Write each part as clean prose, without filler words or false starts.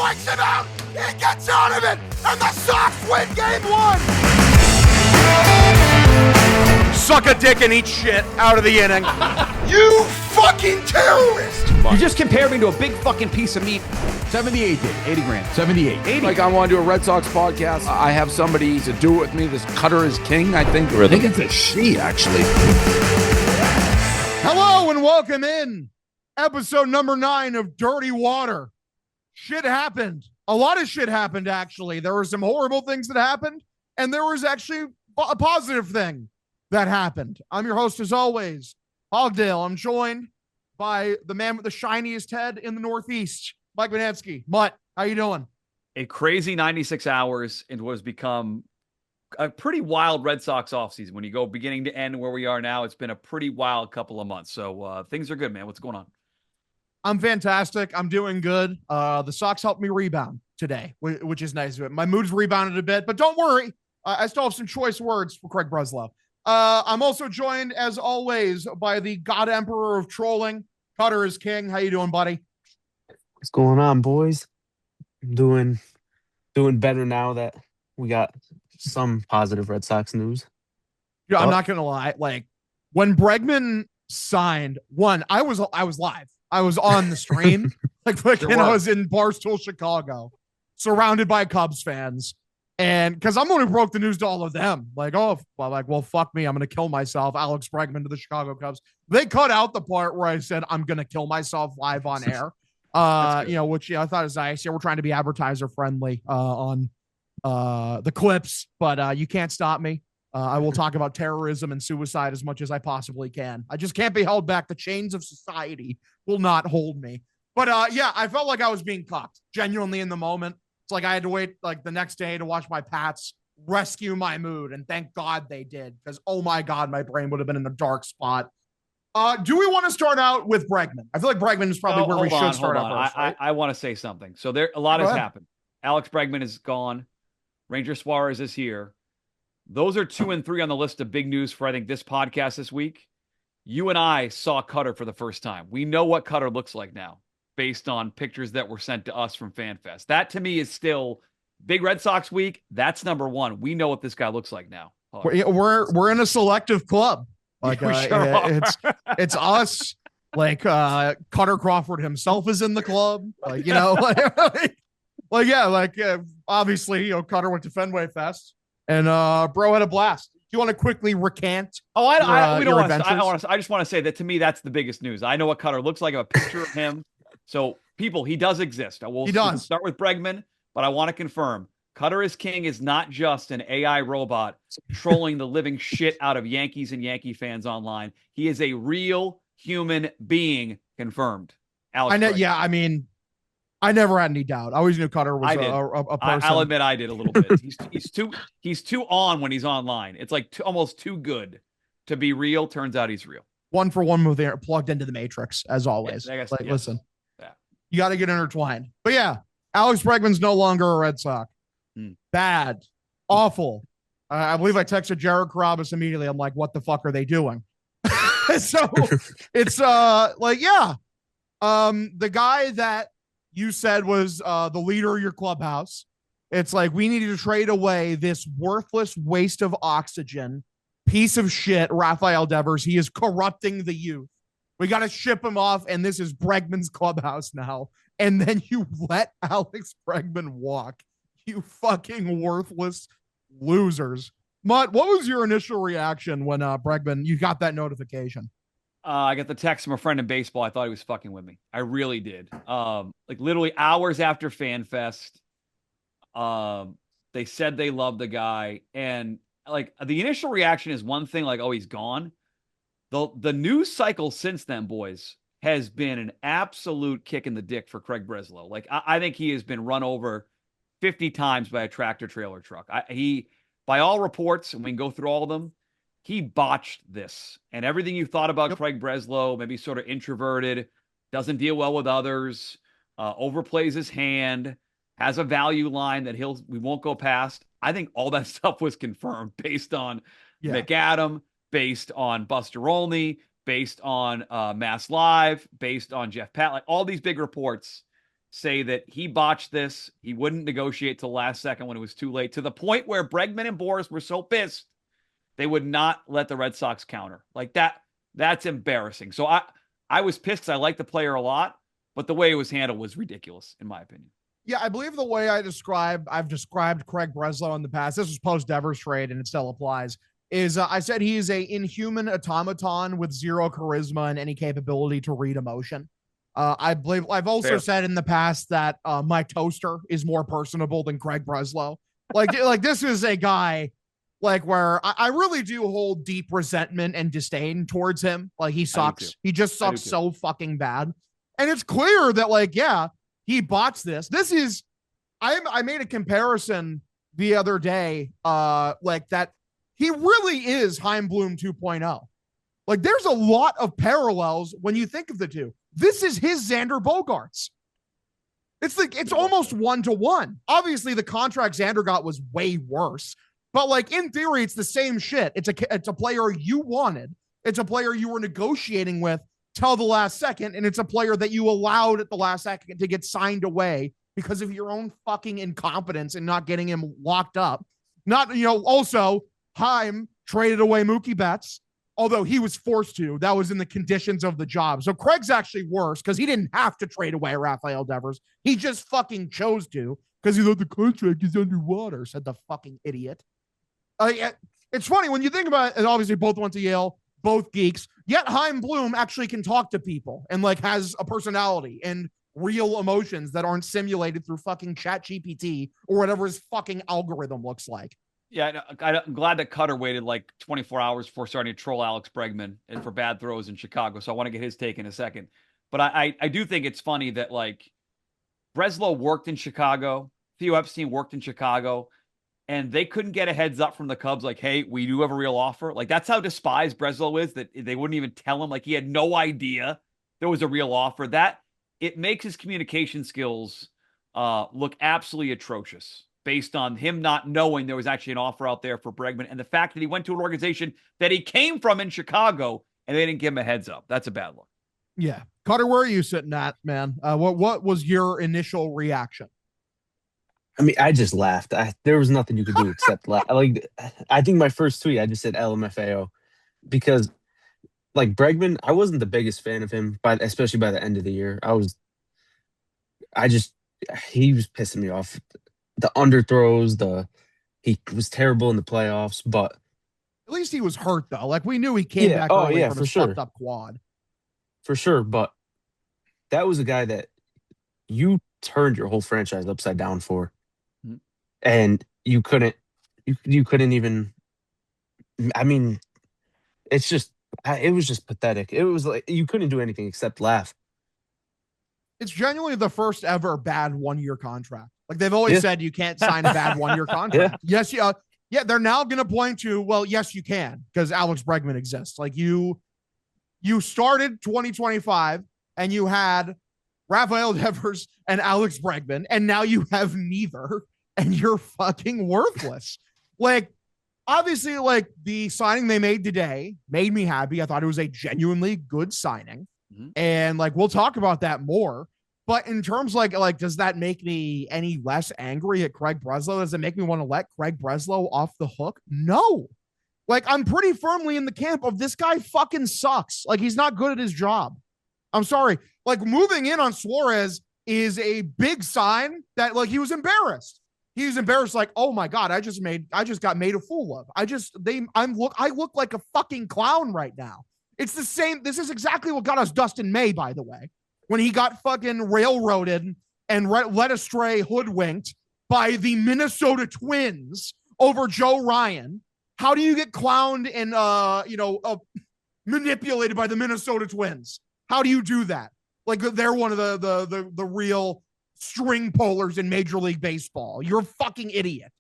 strikes him out. He gets out of it, and the Sox win game 1. Suck a dick and eat shit out of the inning. You fucking terrorist! You just compared me to a big fucking piece of meat. 78, dude. 80 grand. 78. 80. Like, I want to do a Red Sox podcast. I have somebody to do it with me. This Cutter is King, I think. I think it's a she, actually. Hello and welcome in. Episode number 9 of Dirty Water. Shit happened. A lot of shit happened, actually. There were some horrible things that happened, and there was actually a positive thing that happened. I'm your host, as always, Hogdale. I'm joined by the man with the shiniest head in the Northeast, Mike Manevsky. Mutt, how you doing? A crazy 96 hours into what has become a pretty wild Red Sox offseason. When you go beginning to end where we are now, it's been a pretty wild couple of months. So things are good, man. What's going on? I'm fantastic. I'm doing good. The Sox helped me rebound today, which is nice. My mood's rebounded a bit, but don't worry. I still have some choice words for Craig Breslow. I'm also joined, as always, by the God Emperor of Trolling, KutterIsKing. How you doing, buddy? What's going on, boys? I'm doing better now that we got some positive Red Sox news. Yeah, I'm not gonna lie. Like, when Bregman signed, I was live. I was on the stream. I was in Barstool, Chicago, surrounded by Cubs fans. And because I'm the one who broke the news to all of them, well, fuck me, I'm going to kill myself. Alex Bregman to the Chicago Cubs. They cut out the part where I said I'm going to kill myself live on air. Which I thought was nice. Yeah, we're trying to be advertiser friendly on the clips, but you can't stop me. I will talk about terrorism and suicide as much as I possibly can. I just can't be held back. The chains of society will not hold me. But I felt like I was being cucked genuinely in the moment. It's like I had to wait like the next day to watch my Pats rescue my mood. And thank God they did, because, oh my God, my brain would have been in a dark spot. Do we want to start out with Bregman? I feel like Bregman is probably where we should start out first. Right? I want to say something. So a lot has happened. Alex Bregman is gone. Ranger Suarez is here. Those are 2 and 3 on the list of big news for, I think, this podcast this week. You and I saw Cutter for the first time. We know what Cutter looks like now, based on pictures that were sent to us from FanFest. That, to me, is still big Red Sox week. That's number 1. We know what this guy looks like now. We're in a selective club. Like it's us. Like Cutter Crawford himself is in the club. Obviously, Cutter went to Fenway Fest, and bro had a blast. Do you want to quickly recant? I just want to say that, to me, that's the biggest news. I know what Cutter looks like. I have a picture of him. So, people, he does exist. We'll start with Bregman, but I want to confirm KutterIsKing is not just an AI robot trolling the living shit out of Yankees and Yankee fans online. He is a real human being, confirmed. Alex Bregman. I never had any doubt. I always knew Cutter was a person. I'll admit I did a little bit. He's too on when he's online. It's like almost too good to be real. Turns out he's real. 1-for-1 move there, plugged into the Matrix, as always. Yes, listen, you got to get intertwined. But yeah, Alex Bregman's no longer a Red Sox. Bad, awful. I believe I texted Jared Carabas immediately. I'm like, what the fuck are they doing? So it's the guy that you said was the leader of your clubhouse. It's like, we needed to trade away this worthless waste of oxygen, piece of shit, Rafael Devers. He is corrupting the youth. We got to ship him off, and this is Bregman's clubhouse now. And then you let Alex Bregman walk. You fucking worthless losers. Mutt, what was your initial reaction when Bregman, you got that notification? I got the text from a friend in baseball. I thought he was fucking with me. I really did. Literally hours after FanFest, they said they loved the guy. And the initial reaction is one thing, oh, he's gone. The news cycle since then, boys, has been an absolute kick in the dick for Craig Breslow. I think he has been run over 50 times by a tractor trailer truck. He, by all reports, and we can go through all of them, he botched this. And everything you thought about Craig Breslow, maybe sort of introverted, doesn't deal well with others, overplays his hand, has a value line that we won't go past. I think all that stuff was confirmed based on McAdam, based on Buster Olney, based on Mass Live, based on Jeff Pat, all these big reports. say that he botched this. He wouldn't negotiate till last second when it was too late, to the point where Bregman and Boris were so pissed they would not let the Red Sox counter. Like that's embarrassing. So I was pissed because I like the player a lot, but the way it was handled was ridiculous, in my opinion. Yeah, I believe the way I've described Craig Breslow in the past, this was post-Devers trade and it still applies, is I said he is a inhuman automaton with zero charisma and any capability to read emotion. I believe I've also said in the past that Mike Toaster is more personable than Craig Breslow. Like this is a guy like where I really do hold deep resentment and disdain towards him. Like he sucks. He just sucks so fucking bad. And it's clear that like, yeah, he bots this. This is, I made a comparison the other day, like that he really is Chaim Bloom 2.0. Like there's a lot of parallels when you think of the two. This is his Xander Bogaerts. It's like, it's almost 1-to-1. Obviously the contract Xander got was way worse, but like in theory, it's the same shit. It's a player you wanted. It's a player you were negotiating with till the last second. And it's a player that you allowed at the last second to get signed away because of your own fucking incompetence and not getting him locked up. Not, also Chaim traded away Mookie Betts, although he was forced to. That was in the conditions of the job. So Craig's actually worse because he didn't have to trade away Rafael Devers. He just fucking chose to because he thought the contract is underwater, said the fucking idiot. It's funny when you think about it, and obviously both went to Yale, both geeks, yet Chaim Bloom actually can talk to people and like has a personality and real emotions that aren't simulated through fucking ChatGPT or whatever his fucking algorithm looks like. Yeah, I'm glad that Cutter waited like 24 hours before starting to troll Alex Bregman and for bad throws in Chicago. So I want to get his take in a second. But I do think it's funny that like Breslow worked in Chicago, Theo Epstein worked in Chicago, and they couldn't get a heads up from the Cubs like, hey, we do have a real offer. Like that's how despised Breslow is, that they wouldn't even tell him. Like he had no idea there was a real offer. That it makes his communication skills look absolutely atrocious, based on him not knowing there was actually an offer out there for Bregman and the fact that he went to an organization that he came from in Chicago and they didn't give him a heads up. That's a bad look. Yeah. Cutter, where are you sitting at, man? What was your initial reaction? I mean, I just laughed. There was nothing you could do except laugh. Like, I think my first tweet, I just said LMFAO because, like, Bregman, I wasn't the biggest fan of him, especially by the end of the year. He was pissing me off. The underthrows, he was terrible in the playoffs, but at least he was hurt though. Like we knew he came back early from his fucked up quad. For sure, but that was a guy that you turned your whole franchise upside down for. And you couldn't even, I mean, it was just pathetic. It was like you couldn't do anything except laugh. It's genuinely the first ever bad 1-year contract. Like they've always said you can't sign a bad 1-year contract. Yes, they're now going to point to, well, yes, you can, because Alex Bregman exists. Like you started 2025 and you had Rafael Devers and Alex Bregman, and now you have neither, and you're fucking worthless. Like, obviously, like the signing they made today made me happy. I thought it was a genuinely good signing. And like, we'll talk about that more. But in terms like, does that make me any less angry at Craig Breslow? Does it make me want to let Craig Breslow off the hook? No. Like, I'm pretty firmly in the camp of this guy fucking sucks. Like, he's not good at his job. I'm sorry. Like, moving in on Suarez is a big sign that like he was embarrassed. He was embarrassed, like, oh my God, I just got made a fool of. I look like a fucking clown right now. It's the same. This is exactly what got us Dustin May, by the way, when he got fucking railroaded and led astray, hoodwinked by the Minnesota Twins over Joe Ryan. How do you get clowned and manipulated by the Minnesota Twins? How do you do that? Like they're one of the real string pullers in Major League Baseball. You're a fucking idiot.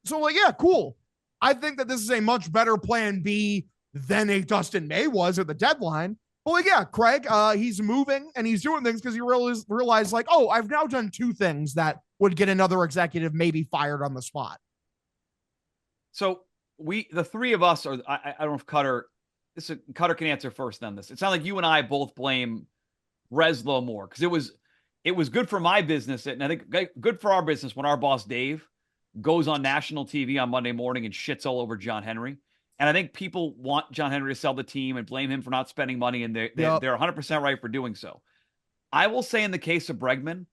So like, yeah, cool. I think that this is a much better plan B than a Dustin May was at the deadline. But like, yeah, Craig, he's moving and he's doing things because he realized like, oh, I've now done 2 things that would get another executive maybe fired on the spot. So the three of us are, I don't know if Cutter can answer first on this. It's not like you and I both blame Breslow more because it it was good for my business, and I think good for our business when our boss Dave goes on national TV on Monday morning and shits all over John Henry. And I think people want John Henry to sell the team and blame him for not spending money, and they're 100% right for doing so. I will say in the case of Bregman,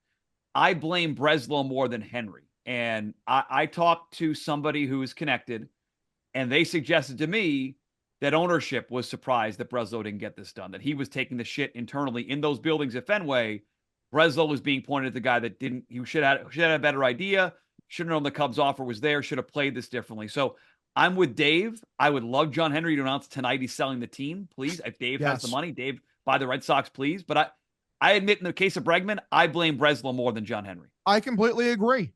I blame Breslow more than Henry. And I talked to somebody who is connected, and they suggested to me that ownership was surprised that Breslow didn't get this done, that he was taking the shit internally in those buildings at Fenway. Breslow was being pointed at the guy that didn't. He should have had a better idea. Should have known the Cubs offer was there. Should have played this differently. So I'm with Dave. I would love John Henry to announce tonight he's selling the team, please. If Dave has the money, Dave, buy the Red Sox, please. But I admit, in the case of Bregman, I blame Breslow more than John Henry. I completely agree.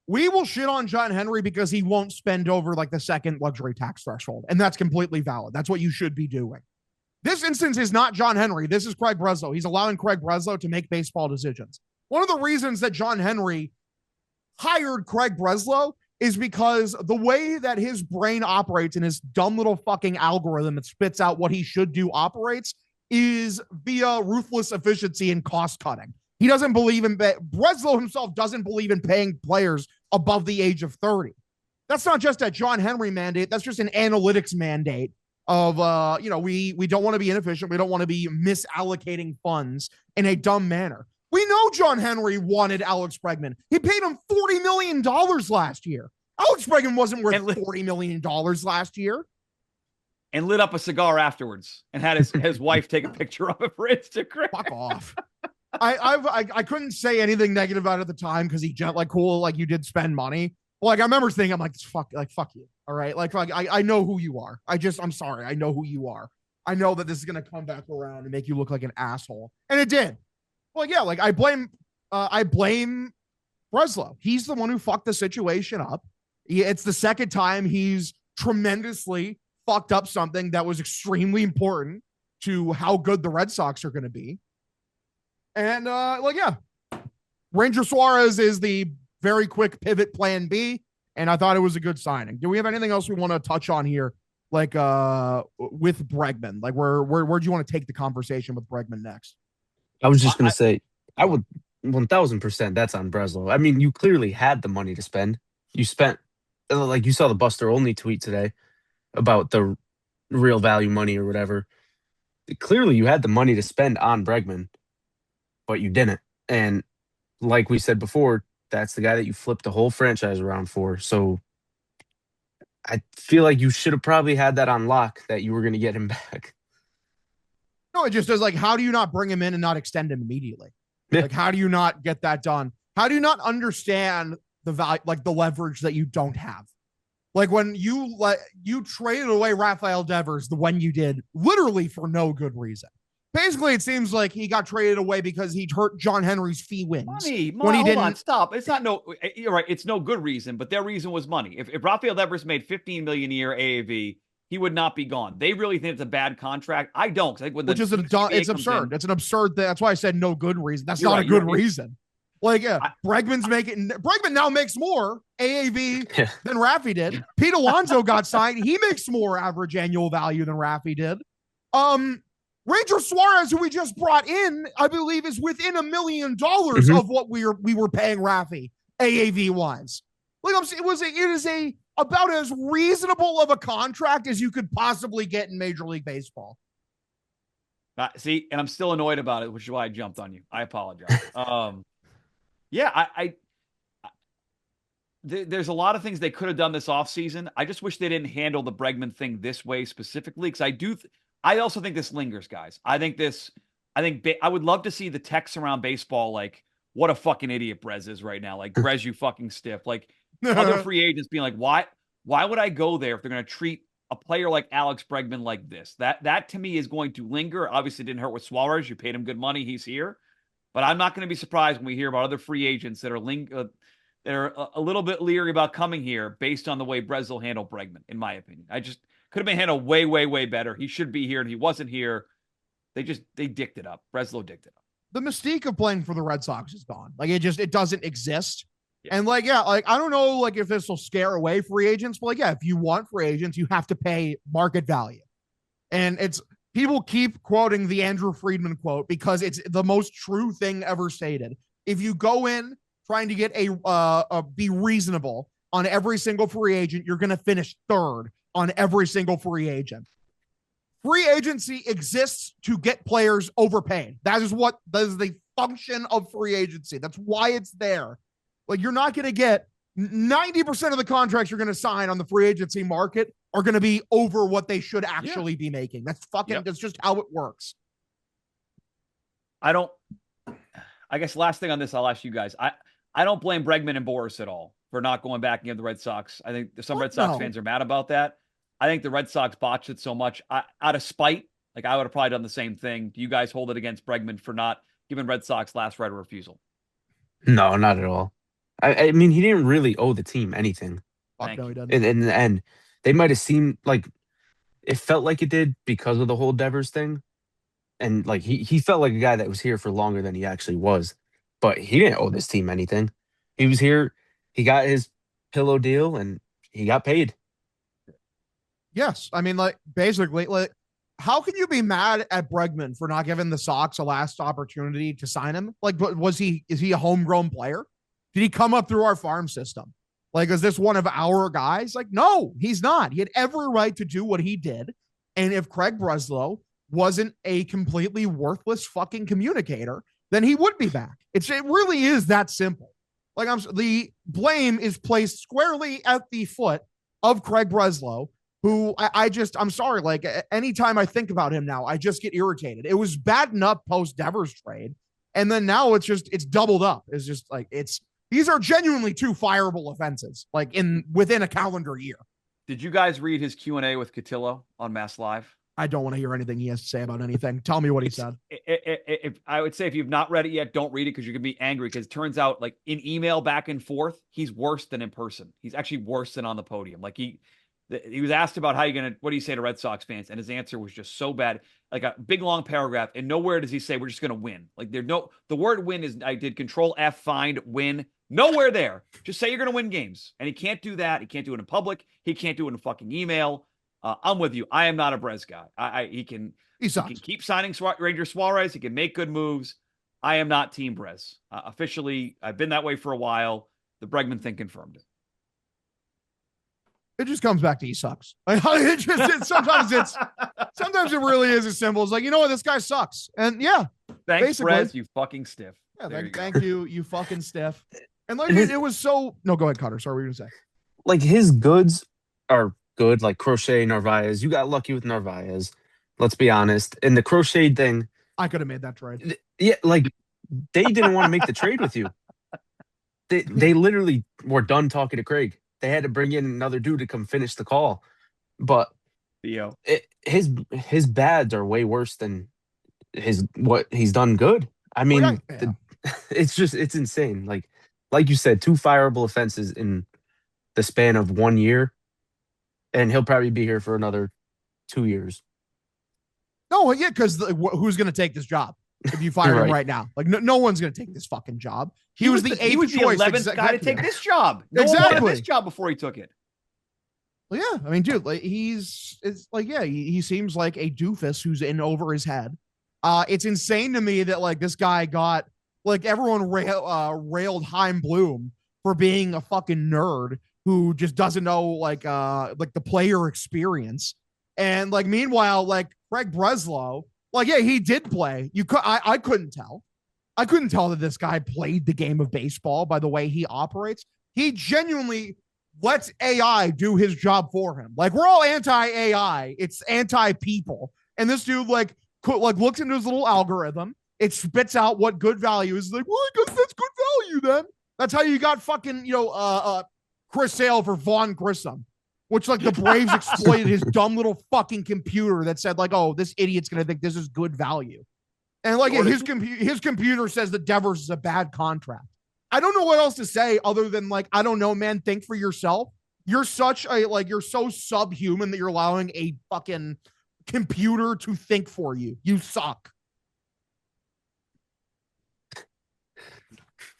We will shit on John Henry because he won't spend over like the second luxury tax threshold. And that's completely valid. That's what you should be doing. This instance is not John Henry. This is Craig Breslow. He's allowing Craig Breslow to make baseball decisions. One of the reasons that John Henry hired Craig Breslow is because the way that his brain operates and his dumb little fucking algorithm that spits out what he should do operates is via ruthless efficiency and cost cutting. He doesn't believe in Breslow himself doesn't believe in paying players above the age of 30. That's not just a John Henry mandate. That's just an analytics mandate of, we don't want to be inefficient. We don't want to be misallocating funds in a dumb manner. We know John Henry wanted Alex Bregman. He paid him $40 million last year. Alex Bregman wasn't worth $40 million last year. And lit up a cigar afterwards and had his wife take a picture of it for Instagram. Fuck off. I couldn't say anything negative about it at the time because he like cool, like you did spend money. Like I remember thinking, I'm like, fuck you. All right. Like I know who you are. I'm sorry. I know who you are. I know that this is going to come back around and make you look like an asshole. And it did. Well, yeah, like I blame Breslow. He's the one who fucked the situation up. It's the second time he's tremendously fucked up something that was extremely important to how good the Red Sox are going to be. And Ranger Suarez is the very quick pivot plan B. And I thought it was a good signing. Do we have anything else we want to touch on here? Like with Bregman, like where do you want to take the conversation with Bregman next? I was just going to say, I would 1000% that's on Breslow. I mean, you clearly had the money to spend. You spent, like you saw the Buster Only tweet today about the real value money or whatever. Clearly you had the money to spend on Bregman, but you didn't. And like we said before, that's the guy that you flipped the whole franchise around for. So I feel like you should have probably had that on lock that you were going to get him back. No, it just is like, how do you not bring him in and not extend him immediately? Yeah. Like, how do you not get that done? How do you not understand the value, like the leverage that you don't have? Like when you traded away Rafael Devers, when you did, literally for no good reason. Basically, it seems like he got traded away because he hurt John Henry's fee wins. Money. When he didn't. Stop. It's not you're right. It's no good reason, but their reason was money. If Rafael Devers made $15 million a year AAV, he would not be gone. They really think it's a bad contract. I don't. I think when it's absurd. It's an absurd thing. That's why I said no good reason. That's not a good reason. Like, Bregman now makes more AAV than Raffy did. Pete Alonso got signed. He makes more average annual value than Raffy did. Ranger Suarez, who we just brought in, I believe is within $1 million of what we were paying Raffy AAV wise. Like it is about as reasonable of a contract as you could possibly get in Major League Baseball. See, and I'm still annoyed about it, which is why I jumped on you. I apologize. There's a lot of things they could have done this offseason. I just wish they didn't handle the Bregman thing this way specifically, because I also think this lingers, guys. I would love to see the texts around baseball like, what a fucking idiot Brez is right now. Like, Brez, you fucking stiff. Like, other free agents being like, why would I go there if they're going to treat a player like Alex Bregman like this? That to me is going to linger. Obviously, it didn't hurt with Suarez. You paid him good money. He's here. But I'm not going to be surprised when we hear about other free agents that are a little bit leery about coming here based on the way Breslow handled Bregman, in my opinion. I just could have been handled way, way, way better. He should be here, and he wasn't here. They dicked it up. Breslow dicked it up. The mystique of playing for the Red Sox is gone. Like it doesn't exist. Yeah. And I don't know, like if this will scare away free agents, but if you want free agents, you have to pay market value. And people keep quoting the Andrew Friedman quote because it's the most true thing ever stated. If you go in trying to get be reasonable on every single free agent, you're going to finish third on every single free agent. Free agency exists to get players overpaid. That is the function of free agency. That's why it's there. Like, you're not going to get 90% of the contracts you're going to sign on the free agency market are going to be over what they should actually be making. That's that's just how it works. I guess last thing on this, I'll ask you guys. I don't blame Bregman and Boris at all for not going back and give the Red Sox. I think some Red Sox fans are mad about that. I think the Red Sox botched it so much out of spite. Like, I would have probably done the same thing. Do you guys hold it against Bregman for not giving Red Sox last right of refusal? No, not at all. I mean, he didn't really owe the team anything. No, he doesn't. In the end, they might have seemed like it felt like it did because of the whole Devers thing. And like he felt like a guy that was here for longer than he actually was. But he didn't owe this team anything. He was here, he got his pillow deal, and he got paid. Yes. I mean, like, basically, like, how can you be mad at Bregman for not giving the Sox a last opportunity to sign him? Like, is he a homegrown player? Did he come up through our farm system? Like, is this one of our guys? Like, no, he's not. He had every right to do what he did. And if Craig Breslow wasn't a completely worthless fucking communicator, then he would be back. It really is that simple. Like, the blame is placed squarely at the foot of Craig Breslow, who I'm sorry, like, anytime I think about him now, I just get irritated. It was bad enough post Devers trade, and then now it's doubled up. It's just like, these are genuinely two fireable offenses, like, within a calendar year. Did you guys read his Q&A with Cotillo on Mass Live? I don't want to hear anything he has to say about anything. Tell me what he said. If I would say, if you've not read it yet, don't read it, because you're going to be angry, because it turns out, like, in email back and forth, he's worse than in person. He's actually worse than on the podium. Like, he was asked about what do you say to Red Sox fans? And his answer was just so bad, like a big, long paragraph. And nowhere does he say, we're just going to win. Like, the word win is, I did Control F, find, win. Nowhere there. Just say you're going to win games. And he can't do that. He can't do it in public. He can't do it in fucking email. I'm with you. I am not a Brez guy. He can keep signing Ranger Suarez. He can make good moves. I am not Team Brez. Officially, I've been that way for a while. The Bregman thing confirmed it. It just comes back to he sucks. Sometimes it really is as simple as, like, you know what, this guy sucks. And yeah. Thanks, Brez, you fucking stiff. Yeah, thank you, you fucking stiff. And like, it was so. No, go ahead, Cutter. Sorry, what were you gonna say? Like, his goods are good, like Crochet, Narvaez. You got lucky with Narvaez. Let's be honest. And the Crochet thing, I could have made that trade. Yeah, like, they didn't want to make the trade with you. They literally were done talking to Craig. They had to bring in another dude to come finish the call. But Theo, his bads are way worse than what he's done good. I mean, it's insane. Like you said, 2 fireable offenses in the span of 1 year, and he'll probably be here for another 2 years. No, yeah, because who's going to take this job if you fire him right now? Like, no one's going to take this fucking job. He was the 11th guy to take this job. No one wanted this job before he took it. Well, yeah, I mean, dude, like, he seems like a doofus who's in over his head. It's insane to me that, like, this guy got, like, everyone railed Heim Bloom for being a fucking nerd who just doesn't know, like the player experience. And, like, meanwhile, like, Craig Breslow, like, yeah, he did play. I couldn't tell. I couldn't tell that this guy played the game of baseball by the way he operates. He genuinely lets AI do his job for him. Like, we're all anti-AI. It's anti-people. And this dude, like looks into his little algorithm. It spits out what good value is. Like, well, I guess that's good value then. That's how you got fucking, Chris Sale for Vaughn Grissom, which, like, the Braves exploited his dumb little fucking computer that said, like, oh, this idiot's going to think this is good value. And, like, his computer says that Devers is a bad contract. I don't know what else to say other than, like, I don't know, man. Think for yourself. You're you're so subhuman that you're allowing a fucking computer to think for you. You suck.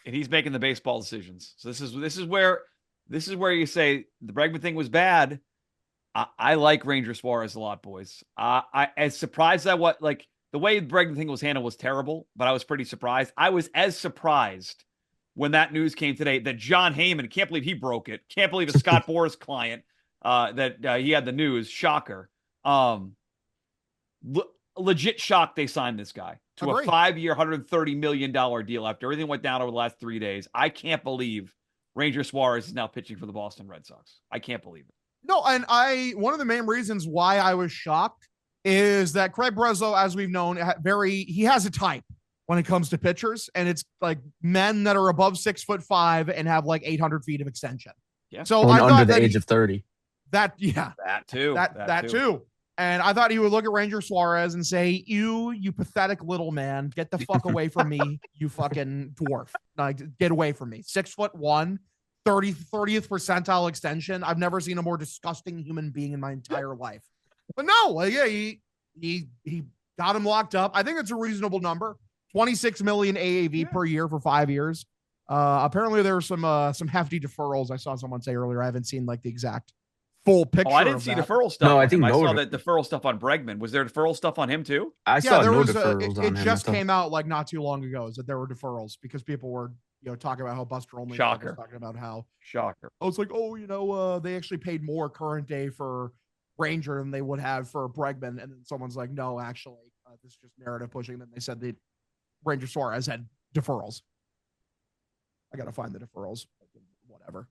And he's making the baseball decisions. So this is where you say the Bregman thing was bad. I like Ranger Suarez a lot, boys. I as surprised at what like the way the Bregman thing was handled was terrible, but I was pretty surprised. I was as surprised when that news came today that John Heyman, can't believe he broke it. Can't believe a Scott Boras client that he had the news. Shocker. Legit shock they signed this guy to a 5-year, $130 million deal after everything went down over the last 3 days. I can't believe Ranger Suarez is now pitching for the Boston Red Sox. I can't believe it. No, and one of the main reasons why I was shocked is that Craig Breslow, as we've known, he has a type when it comes to pitchers, and it's like men that are above 6'5" and have like 800 feet of extension. Yeah. So I thought under the age of 30. That too. And I thought he would look at Ranger Suarez and say, you pathetic little man, get the fuck away from me, you fucking dwarf. Like, get away from me. 6'1", 30th percentile extension. I've never seen a more disgusting human being in my entire life. But no, he got him locked up. I think it's a reasonable number. 26 million AAV per year for 5 years. Apparently there were some hefty deferrals. I saw someone say earlier. I haven't seen like the exact full picture. Oh, I didn't see deferral stuff. No, I think I saw that deferral stuff on Bregman. Was there deferral stuff on him too? I saw no deferrals on him. It just came out like not too long ago is that there were deferrals because people were talking about how Buster Olney was talking about how shocker. I was like, they actually paid more current day for Ranger than they would have for Bregman, and then someone's like, no, actually, this is just narrative pushing. Then they said that Ranger Suarez had deferrals. I gotta find the deferrals. Whatever.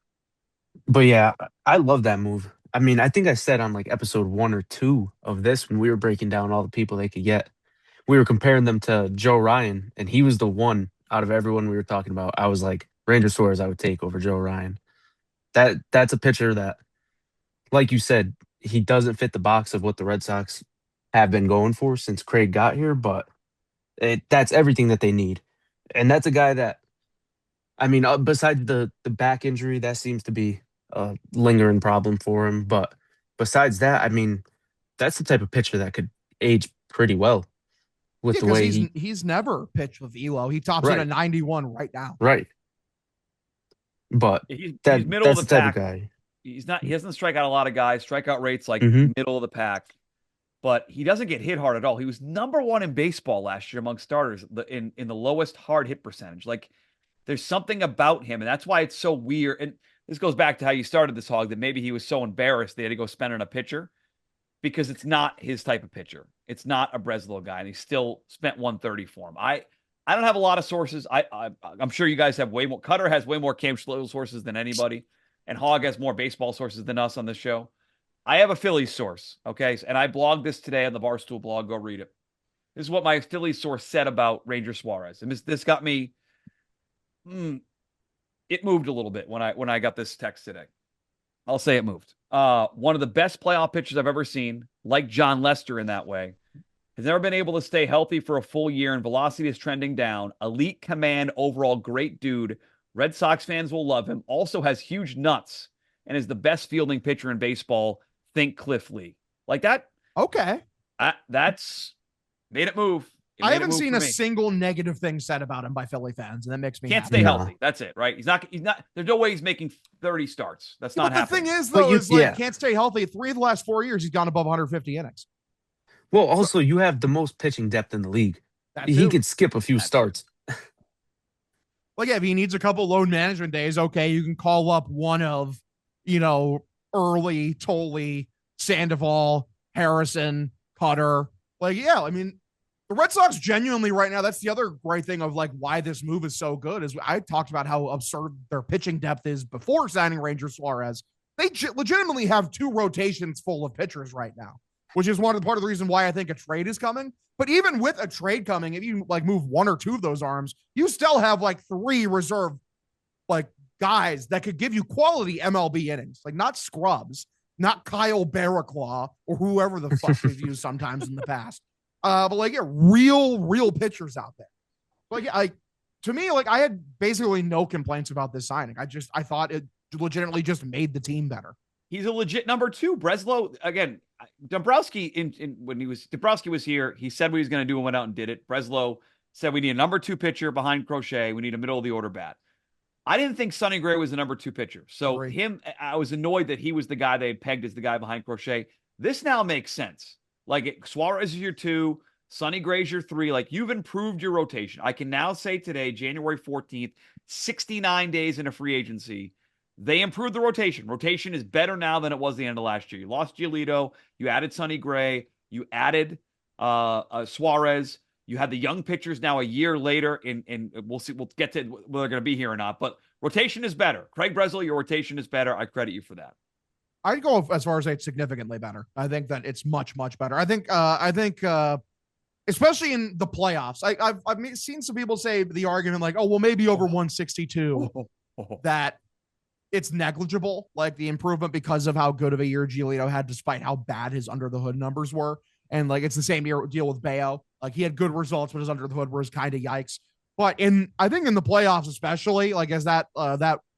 But yeah, I love that move. I mean, I think I said on like episode 1 or 2 of this when we were breaking down all the people they could get, we were comparing them to Joe Ryan, and he was the one out of everyone we were talking about. I was like, Ranger Suarez I would take over Joe Ryan. That's a pitcher that, like you said, he doesn't fit the box of what the Red Sox have been going for since Craig got here, but that's everything that they need. And that's a guy that, I mean, besides the back injury, that seems to be a lingering problem for him. But besides that, I mean, that's the type of pitcher that could age pretty well with the way he's never pitched with Elo. He tops at a 91 right now. Right. But he's that's middle of the type pack. Of guy. He doesn't strike out a lot of guys. Strikeout rates like middle of the pack, but he doesn't get hit hard at all. He was number 1 in baseball last year among starters in the lowest hard hit percentage. Like, there's something about him, and that's why it's so weird. And this goes back to how you started this, Hog, that maybe he was so embarrassed they had to go spend on a pitcher because it's not his type of pitcher. It's not a Breslow guy, and he still spent 130 for him. I don't have a lot of sources. I'm sure you guys have way more. Cutter has way more Cam Schlegel sources than anybody, and Hog has more baseball sources than us on this show. I have a Phillies source, okay? And I blogged this today on the Barstool blog. Go read it. This is what my Phillies source said about Ranger Suarez. And this got me... it moved a little bit when I got this text today. I'll say it moved. One of the best playoff pitchers I've ever seen, like John Lester in that way, has never been able to stay healthy for a full year, and velocity is trending down. Elite command, overall great dude. Red Sox fans will love him. Also has huge nuts and is the best fielding pitcher in baseball. Think Cliff Lee. Like that. Okay. That's made it move. I haven't seen a single negative thing said about him by Philly fans, and that makes me can't happy. stay healthy. That's it, right? He's not. There's no way he's making 30 starts. That's not happening. The thing is, though, can't stay healthy. 3 of the last 4 years, he's gone above 150 innings. Well, also, you have the most pitching depth in the league. He could skip a few starts. Well, yeah, if he needs a couple load management days, okay, you can call up one of, Early, Tolley, Sandoval, Harrison, Cutter. Like, yeah, I mean, the Red Sox genuinely right now, that's the other great thing of like why this move is so good is I talked about how absurd their pitching depth is before signing Ranger Suarez. They legitimately have 2 rotations full of pitchers right now, which is part of the reason why I think a trade is coming. But even with a trade coming, if you like move 1 or 2 of those arms, you still have like 3 reserve like guys that could give you quality MLB innings, like not scrubs, not Kyle Barraclaw or whoever the fuck we've used sometimes in the past. But like, yeah, real pitchers out there. Like, to me, like I had basically no complaints about this signing. I thought it legitimately just made the team better. He's a legit number 2. Breslow, again, Dombrowski Dombrowski was here. He said what he was going to do and went out and did it. Breslow said we need a number 2 pitcher behind Crochet. We need a middle of the order bat. I didn't think Sonny Gray was the number 2 pitcher. So Agree. I was annoyed that he was the guy they had pegged as the guy behind Crochet. This now makes sense. Like Suarez is your 2, Sonny Gray's your 3. Like you've improved your rotation. I can now say today, January 14th, 69 days into free agency, they improved the rotation. Rotation is better now than it was the end of last year. You lost Giolito, you added Sonny Gray, you added Suarez. You had the young pitchers now a year later, and we'll see. We'll get to whether they're going to be here or not. But rotation is better. Craig Breslow, your rotation is better. I credit you for that. I'd go as far as it's significantly better. I think that it's much, much better. I think, especially in the playoffs, I've seen some people say the argument like, oh, well, maybe over 162 that it's negligible, like the improvement because of how good of a year Giolito had, despite how bad his under the hood numbers were. And like it's the same deal with Bayo. Like he had good results, but his under the hood was kind of yikes. But I think in the playoffs, especially like as that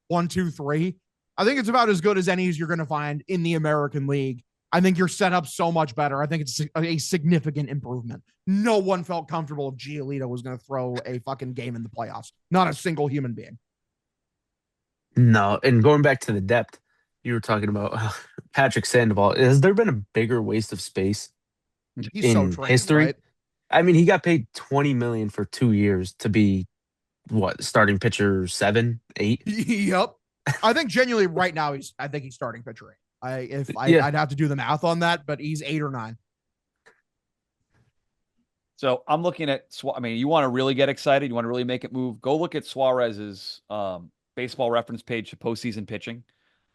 1, 2, 3, I think it's about as good as any as you're going to find in the American League. I think you're set up so much better. I think it's a significant improvement. No one felt comfortable if Giolito was going to throw a fucking game in the playoffs. Not a single human being. No, and going back to the depth, you were talking about Patrick Sandoval. Has there been a bigger waste of space He's in so trained, history? right? I mean, he got paid $20 million for 2 years to be starting pitcher 7, 8. Yep. I think genuinely right now I think he's starting pitcher 8. I'd have to do the math on that, but he's 8 or 9. So I'm looking at. I mean, you want to really get excited? You want to really make it move? Go look at Suarez's baseball reference page to postseason pitching.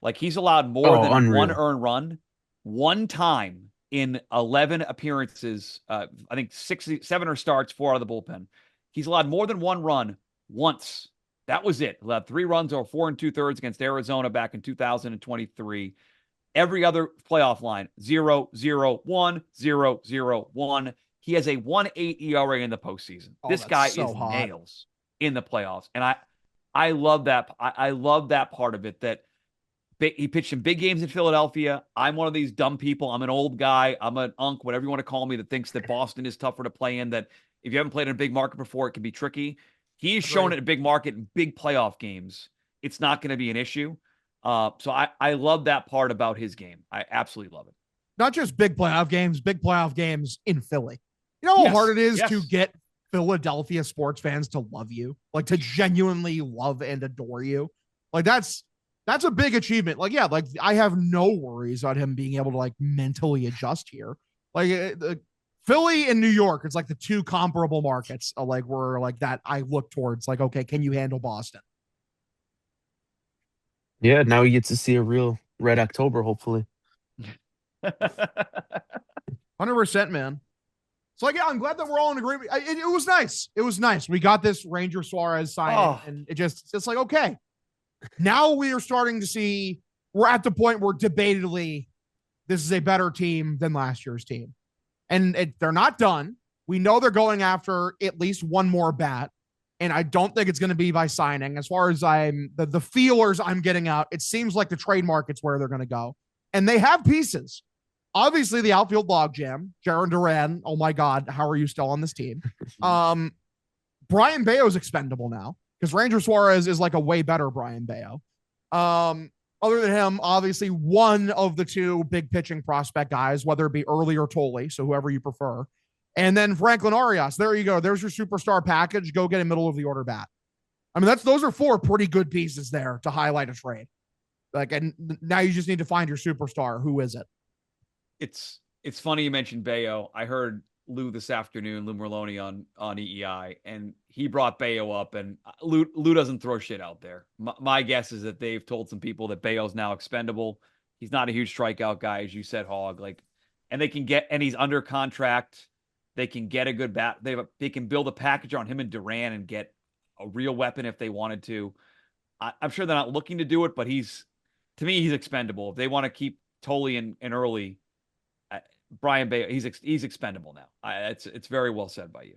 Like he's allowed more than unreal. 1 earned run one time in 11 appearances. I think 7 are starts, 4 out of the bullpen. He's allowed more than 1 run once. That was it. He allowed 3 runs or 4 2/3 against Arizona back in 2023. Every other playoff line 0-0-1, 0-0-1. He has a 1.8 ERA in the postseason. This guy so is hot. nails in the playoffs, and I love that. I love that part of it. That he pitched in big games in Philadelphia. I'm one of these dumb people. I'm an old guy. I'm an unk, whatever you want to call me, that thinks that Boston is tougher to play in. That if you haven't played in a big market before, it can be tricky. He has shown it in a big market in big playoff games. It's not going to be an issue. So I love that part about his game. I absolutely love it. Not just big playoff games in Philly. You know how hard it is to get Philadelphia sports fans to love you, like to genuinely love and adore you. Like that's a big achievement. Like, yeah, like I have no worries on him being able to like mentally adjust here. Like Philly and New York, it's like the 2 comparable markets, like where like that I look towards. Like, okay, can you handle Boston? Yeah, now he gets to see a real Red October, hopefully. 100%, man. So like, yeah, I'm glad that we're all in agreement. It was nice. It was nice. We got this Ranger Suarez signing, and it's like, okay, now we are starting to see we're at the point where debatably this is a better team than last year's team. And they're not done. We know they're going after at least one more bat. And I don't think it's going to be by signing. As far as the feelers I'm getting out, it seems like the trade market's where they're going to go. And they have pieces. Obviously, the outfield logjam, Jaron Duran. Oh my God, how are you still on this team? Brian Bayo's expendable now because Ranger Suarez is like a way better Brian Bayo. Other than him, obviously, one of the 2 big pitching prospect guys, whether it be Early or Tolley, so whoever you prefer. And then Franklin Arias. There you go. There's your superstar package. Go get a middle of the order bat. I mean, those are 4 pretty good pieces there to highlight a trade. Like, and now you just need to find your superstar. Who is it? It's funny you mentioned Bayo. I heard Lou this afternoon, Lou Merloni on EEI, and he brought Bayo up, and Lou doesn't throw shit out there. My guess is that they've told some people that Bayo's now expendable. He's not a huge strikeout guy, as you said, Hog. Like, and he's under contract. They can get a good bat. They can build a package on him and Duran and get a real weapon if they wanted to. I'm sure they're not looking to do it, but to me, he's expendable. If they want to keep Tolley and Early, Brian Bayo, he's expendable now. It's very well said by you.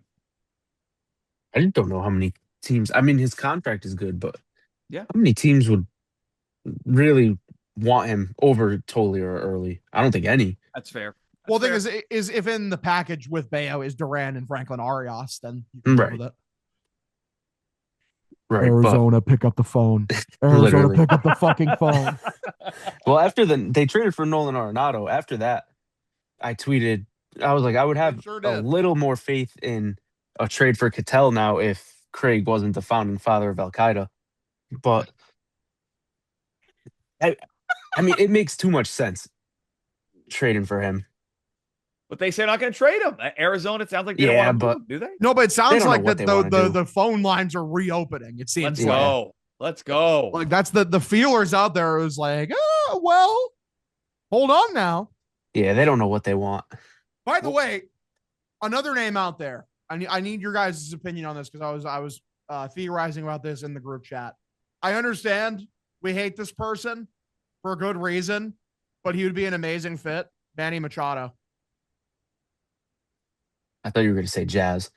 I just don't know how many teams. I mean, his contract is good, but yeah, how many teams would really want him over Tolley or Early? I don't think any. That's fair. Well, the thing is if in the package with Bayo is Duran and Franklin Arias, then you can go with it. Right, Arizona, pick up the phone. Arizona, Literally. pick up the fucking phone. Well, after they traded for Nolan Arenado, after that, I tweeted, I was like, I would have sure a did. little more faith in a trade for Cattell now if Craig wasn't the founding father of Al Qaeda. But I mean, it makes too much sense trading for him. But they say they're not going to trade him. Arizona, it sounds like they don't Yeah, want to but move, do they? No, but it sounds don't know like what that they wanna do. the phone lines are reopening. It seems Let's like. go. Let's go. Like that's the feelers out there is like, oh, well, hold on now. Yeah, they don't know what they want. By the way, another name out there. I need your guys' opinion on this because I was theorizing about this in the group chat. I understand we hate this person for a good reason, but he would be an amazing fit. Manny Machado. I thought you were going to say Jazz.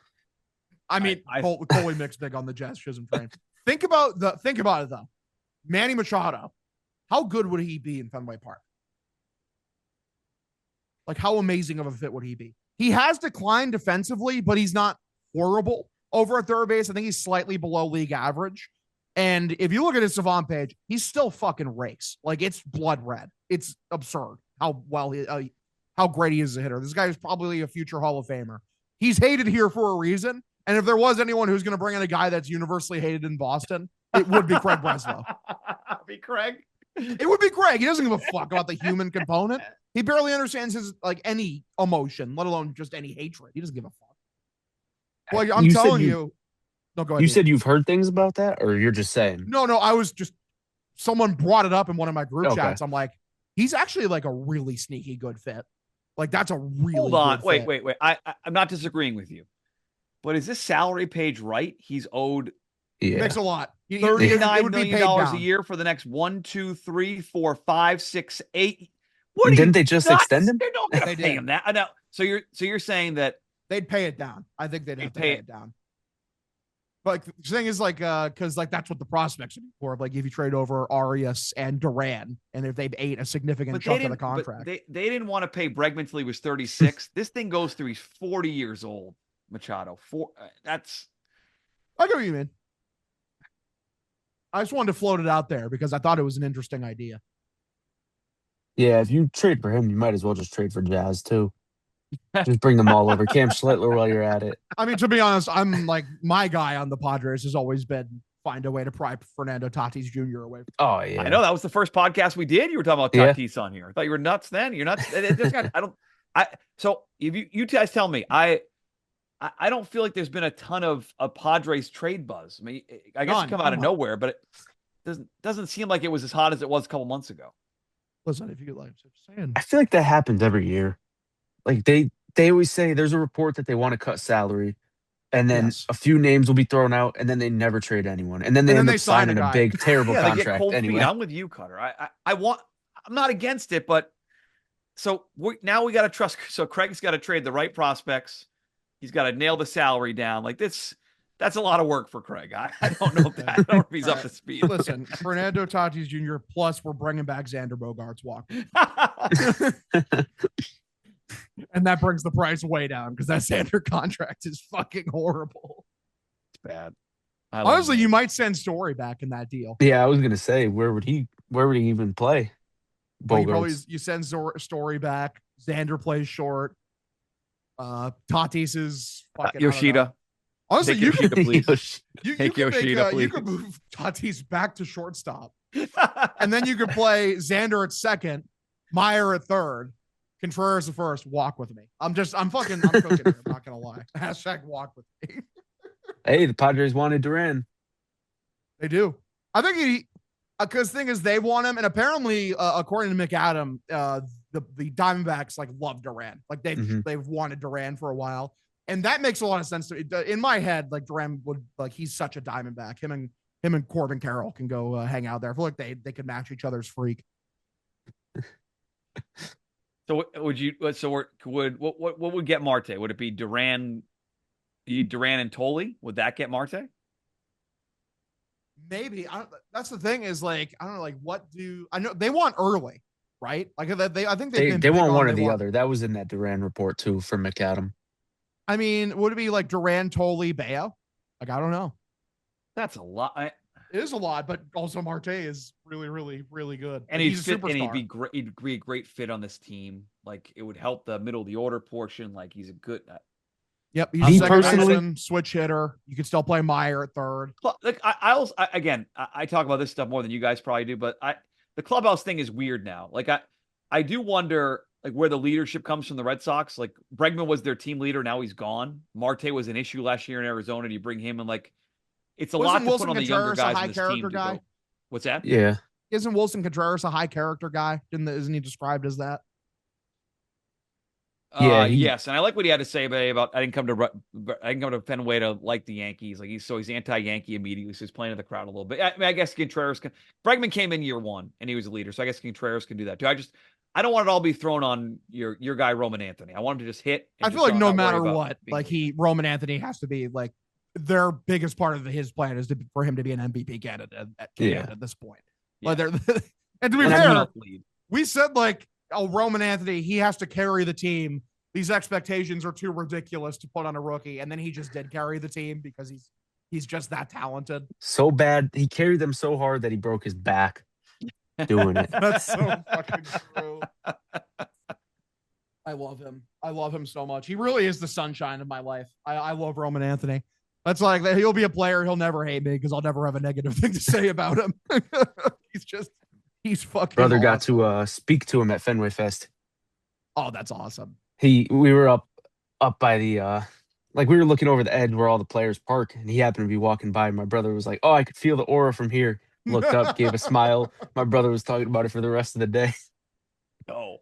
I mean, totally mixed big on the Jazz Chisholm train. Think about it though. Manny Machado. How good would he be in Fenway Park? Like, how amazing of a fit would he be? He has declined defensively, but he's not horrible over at third base. I think he's slightly below league average. And if you look at his Savant page, he's still fucking rakes. Like, it's blood red. It's absurd how great he is as a hitter. This guy is probably a future Hall of Famer. He's hated here for a reason. And if there was anyone who's going to bring in a guy that's universally hated in Boston, it would be Craig Breslow. Be Craig. It would be Craig. He doesn't give a fuck about the human component. He barely understands his any emotion, let alone just any hatred. He doesn't give a fuck. Well, I'm telling you. No, go ahead. You said you've heard things about that, or you're just saying? No. I was just someone brought it up in one of my group chats. I'm like, he's actually like a really sneaky good fit. Like that's a really hold on. Good Wait. fit. I'm not disagreeing with you, but is this salary page right? He's owed makes a lot. $39 million a year for the next 1, 2, 3, 4, 5, 6, 8. What didn't they just extend him? They're not going to pay him that. I know. So you're saying that they'd pay it down. I think they'd have to pay it down. But the thing is, like, because like that's what the prospects are for. Like, if you trade over Arias and Duran, and if they've ate a significant chunk of the contract, they didn't want to pay Bregman till he was 36. This thing goes through he's 40 years old. Machado, that's. I get what you mean. I just wanted to float it out there because I thought it was an interesting idea. Yeah, if you trade for him, you might as well just trade for Jazz too. Just bring them all over. Cam Schlittler while you're at it. I mean, to be honest, I'm like my guy on the Padres has always been find a way to pry Fernando Tatis Jr. away. Oh yeah, I know that was the first podcast we did. You were talking about Tatis on here. I thought you were nuts then. You're nuts. This guy, So if you guys tell me, I don't feel like there's been a ton of Padres trade buzz. I mean, I guess it come out of nowhere, but it doesn't seem like it was as hot as it was a couple months ago. Listen, if you like saying, I feel like that happens every year. Like they always say there's a report that they want to cut salary, and then a few names will be thrown out, and then they never trade anyone, and then they end up signing a big terrible contract. They get cold anyway. feet. I'm with you, Cutter. I'm not against it, but so now we got to trust. So Craig's got to trade the right prospects. He's got to nail the salary down. Like this, that's a lot of work for Craig. I don't know if that. I don't know if he's up to speed. Listen, Fernando Tatis Jr. plus we're bringing back Xander Bogaerts walk. And that brings the price way down because that Xander contract is fucking horrible. It's bad. Honestly, you might send Story back in that deal. Yeah, I was gonna say where would he even play? You send Story back. Xander plays short. Tatis is fucking Yoshida. Honestly, you could move Tatis back to shortstop, and then you could play Xander at second, Meyer at third, Contreras at first. Walk with me. I'm cooking. I'm not gonna lie. Hashtag walk with me. Hey, the Padres wanted Duran. They do. I think because the thing is they want him, and apparently, according to McAdam, the Diamondbacks like love Duran. Like they've wanted Duran for a while, and that makes a lot of sense to me. In my head, like Duran would he's such a Diamondback. Him and Corbin Carroll can go hang out there. I feel like they could match each other's freak. So would you? So what would get Marte? Would it be Duran and Tolley? Would that get Marte? Maybe. That's the thing is like I don't know. Like what do I know? They want early, right? Like I think they want one or the other. That was in that Duran report too from McAdam. I mean, would it be like Duran, Tolley, Bayo? Like I don't know. That's a lot. It is a lot, but also Marte is really, really, really good. And Like, he's a fit, superstar. and he'd be a great fit on this team. Like it would help the middle of the order portion. Like he's a good. Yep, he's Me a second personally- baseman, switch hitter. You could still play Meyer at third. Like I talk about this stuff more than you guys probably do, but the clubhouse thing is weird now. Like I do wonder like where the leadership comes from the Red Sox. Like Bregman was their team leader, now he's gone. Marte was an issue last year in Arizona. Do you bring him in? Like it's a lot to Wilson put on the Contreras younger a guys high in this character team. guy? What's that? Yeah. Isn't Wilson Contreras a high character guy? Isn't he described as that? Yeah, yes, and I like what he had to say about I didn't come to Fenway to like the Yankees. Like he's anti-Yankee immediately, so he's playing to the crowd a little bit. I guess Contreras Bregman came in year one and he was a leader, so I guess Contreras can do that too. I don't want it all be thrown on your guy Roman Anthony. I want him to just hit. I feel like no matter what, like Roman Anthony has to be like their biggest part of his plan is for him to be an MVP candidate at this point. Yeah. Like and to be fair, we said like, oh, Roman Anthony, he has to carry the team. These expectations are too ridiculous to put on a rookie, and then he just did carry the team because he's just that talented. So bad. He carried them so hard that he broke his back doing it. That's so fucking true. I love him. I love him so much. He really is the sunshine of my life. I love Roman Anthony. That's like, he'll be a player. He'll never hate me because I'll never have a negative thing to say about him. He's fucking Brother awesome. got to speak to him at Fenway Fest. Oh, that's awesome. We were up by the like we were looking over the edge where all the players park, and he happened to be walking by. My brother was like, "Oh, I could feel the aura from here." Looked up, gave a smile. My brother was talking about it for the rest of the day. Oh,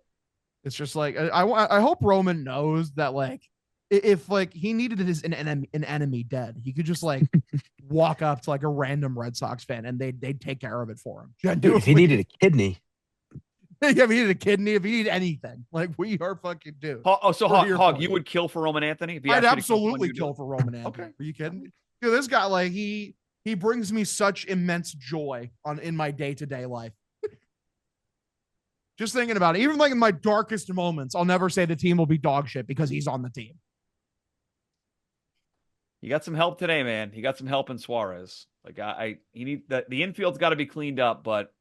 it's just like I hope Roman knows that like if like he needed an enemy dead, he could just like walk up to like a random Red Sox fan and they'd take care of it for him. Dude, if he needed a kidney. If he needed a kidney, if he needed anything, like we are fucking dude. So Hog, you would kill for Roman Anthony? If he I'd asked you to absolutely kill for Roman Anthony. Okay. Are you kidding me? Dude, this guy, like he brings me such immense joy in my day-to-day life. Just thinking about it, even like in my darkest moments, I'll never say the team will be dog shit because he's on the team. You got some help today, man. He got some help in Suarez. Like he need the infield's got to be cleaned up, but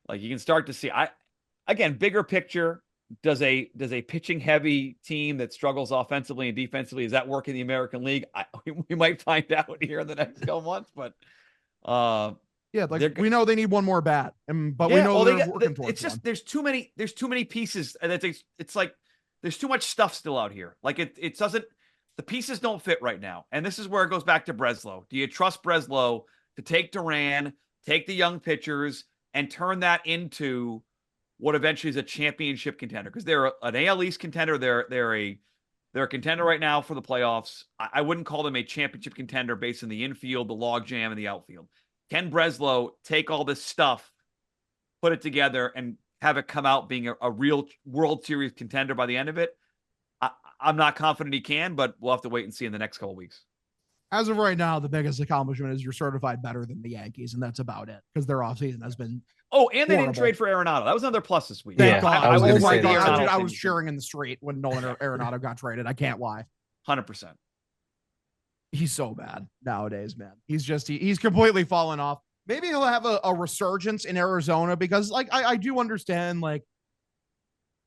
like you can start to see. Again, bigger picture. Does a pitching heavy team that struggles offensively and defensively, is that work in the American League? We might find out here in the next couple months, but yeah, like we know they need one more bat, but we know they're working towards. It's just there's too many pieces, and it's like there's too much stuff still out here. Like it doesn't. The pieces don't fit right now, and this is where it goes back to Breslow. Do you trust Breslow to take Duran, take the young pitchers, and turn that into what eventually is a championship contender? Because they're an AL East contender. They're a contender right now for the playoffs. I wouldn't call them a championship contender based on the infield, the logjam, and the outfield. Can Breslow take all this stuff, put it together, and have it come out being a real World Series contender by the end of it? I'm not confident he can, but we'll have to wait and see in the next couple of weeks. As of right now, the biggest accomplishment is you're certified better than the Yankees, and that's about it because their offseason has been. Oh, and they didn't trade for Arenado. That was another plus this week. Yeah, oh my God, Arenado I was cheering in the street when Nolan Arenado got traded. I can't lie. 100%. He's so bad nowadays, man. He's completely fallen off. Maybe he'll have a resurgence in Arizona because, like, I do understand, like,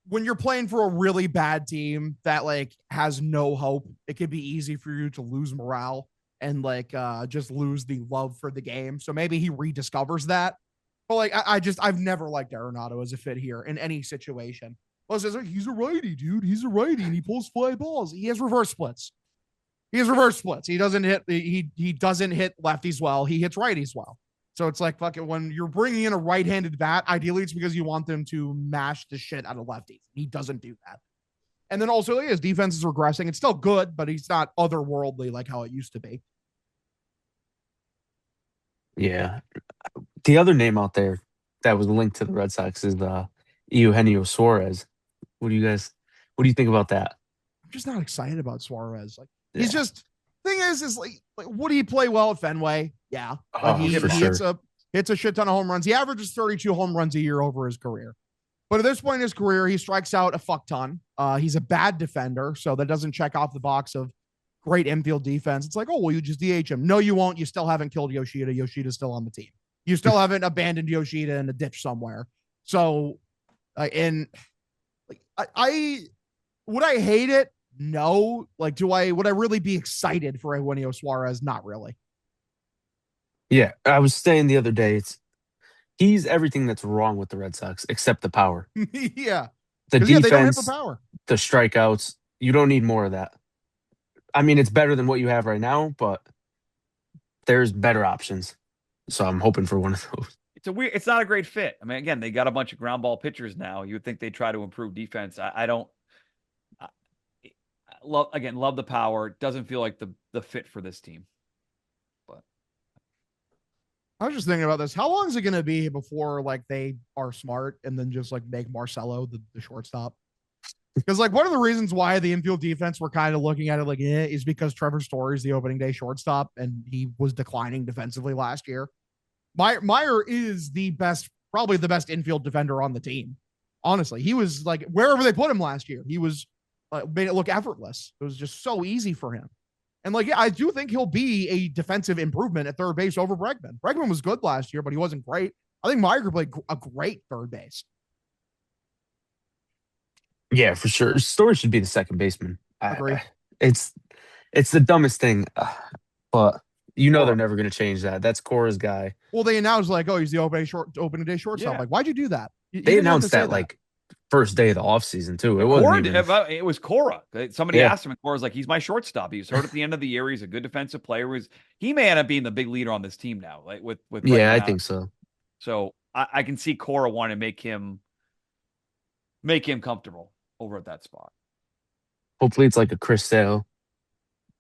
when you're playing for a really bad team that like has no hope, it could be easy for you to lose morale and like just lose the love for the game. So maybe he rediscovers that. But like I've never liked Arenado as a fit here in any situation. Well, it's like, he's a righty, dude. He's a righty and he pulls fly balls. He has reverse splits. He doesn't hit he doesn't hit lefties well. He hits righties well. So it's like, fucking, when you're bringing in a right-handed bat, ideally it's because you want them to mash the shit out of lefties. He doesn't do that. And then also his defense is regressing. It's still good, but he's not otherworldly like how it used to be. Yeah. The other name out there that was linked to the Red Sox is Eugenio Suarez. What do you think about that? I'm just not excited about Suarez. Like he's just thing is like would he play well at Fenway? Yeah. Like he hits a shit ton of home runs. He averages 32 home runs a year over his career. But at this point in his career, he strikes out a fuck ton. He's a bad defender, so that doesn't check off the box of great infield defense. It's like, oh, well, you just DH him. No, you won't. You still haven't killed Yoshida. Yoshida's still on the team. You still haven't abandoned Yoshida in a ditch somewhere. So, and like, I would I hate it? No. Like, would I really be excited for Eugenio Suarez? Not really. Yeah, I was saying the other day, he's everything that's wrong with the Red Sox except the power. Yeah. The They don't hit defense, for power. the strikeouts, you don't need more of that. I mean, it's better than what you have right now, but there's better options. So I'm hoping for one of those. It's not a great fit. I mean, again, they got a bunch of ground ball pitchers now. You would think they try to improve defense. I don't love the power. It doesn't feel like the fit for this team. But I was just thinking about this. How long is it going to be before like they are smart and then just like make Marcelo the shortstop? Because like one of the reasons why the infield defense we're kind of looking at it like is because Trevor Story is the opening day shortstop and he was declining defensively last year. Meyer is probably the best infield defender on the team. Honestly, he was like wherever they put him last year, he was made it look effortless. It was just so easy for him. And like, yeah, I do think he'll be a defensive improvement at third base over Bregman. Bregman was good last year, but he wasn't great. I think Meyer could play a great third base. Yeah, for sure. Story should be the second baseman. Agree. It's the dumbest thing, but they're never going to change that. That's Cora's guy. Well, they announced like, oh, he's the opening day shortstop. Yeah. Like, why'd you do that? They announced that like first day of the offseason too. It wasn't even... It was Cora. Somebody asked him, and Cora's like, he's my shortstop. He was hurt at the end of the year. He's a good defensive player. He may end up being the big leader on this team now. Like with I think so. So I can see Cora wanting to make him comfortable over at that spot. Hopefully it's like a Chris Sale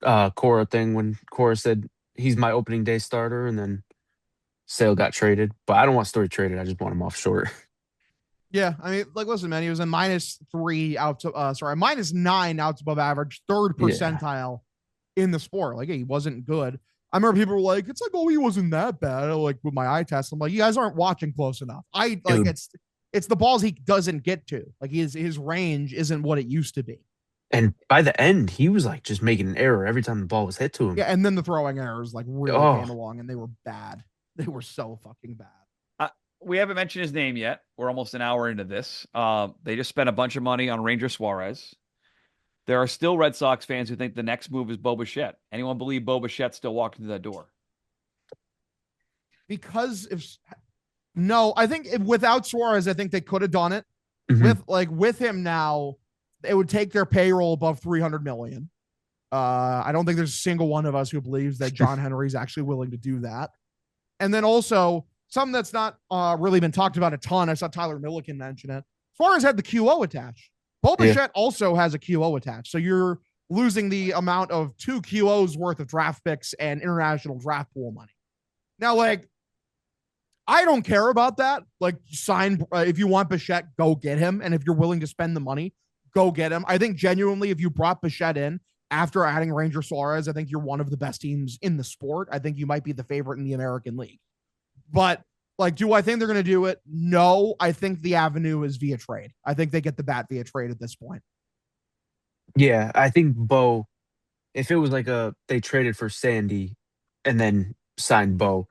Cora thing when Cora said he's my opening day starter and then Sale got traded. But I don't want Story traded. I just want him off short. Yeah, I mean, like, listen, man, he was a -3 out to -9 outs above average, third percentile in the sport. Like, he wasn't good. I remember people were like, it's like, oh, he wasn't that bad. Like with my eye test, I'm like, you guys aren't watching close enough. It's the balls he doesn't get to. Like his range isn't what it used to be. And by the end, he was like just making an error every time the ball was hit to him. Yeah, and then the throwing errors like really came along, and they were bad. They were so fucking bad. We haven't mentioned his name yet. We're almost an hour into this. They just spent a bunch of money on Ranger Suarez. There are still Red Sox fans who think the next move is Bo Bichette. Anyone believe Bo Bichette still walked through that door? Because I think without Suarez, I think they could have done it. Mm-hmm. With him now, it would take their payroll above $300 million. I don't think there's a single one of us who believes that John Henry is actually willing to do that. And then also something that's not really been talked about a ton. I saw Tyler Milliken mention it. Suarez had the QO attached. Bo Bichette also has a QO attached. So you're losing the amount of 2 QOs worth of draft picks and international draft pool money. Now, like, I don't care about that. Like, sign if you want Bichette, go get him. And if you're willing to spend the money, go get him. I think genuinely, if you brought Bichette in after adding Ranger Suarez, I think you're one of the best teams in the sport. I think you might be the favorite in the American League. But like, do I think they're going to do it? No, I think the avenue is via trade. I think they get the bat via trade at this point. Yeah, I think Bo, if it was like they traded for Sandy and then signed Bo,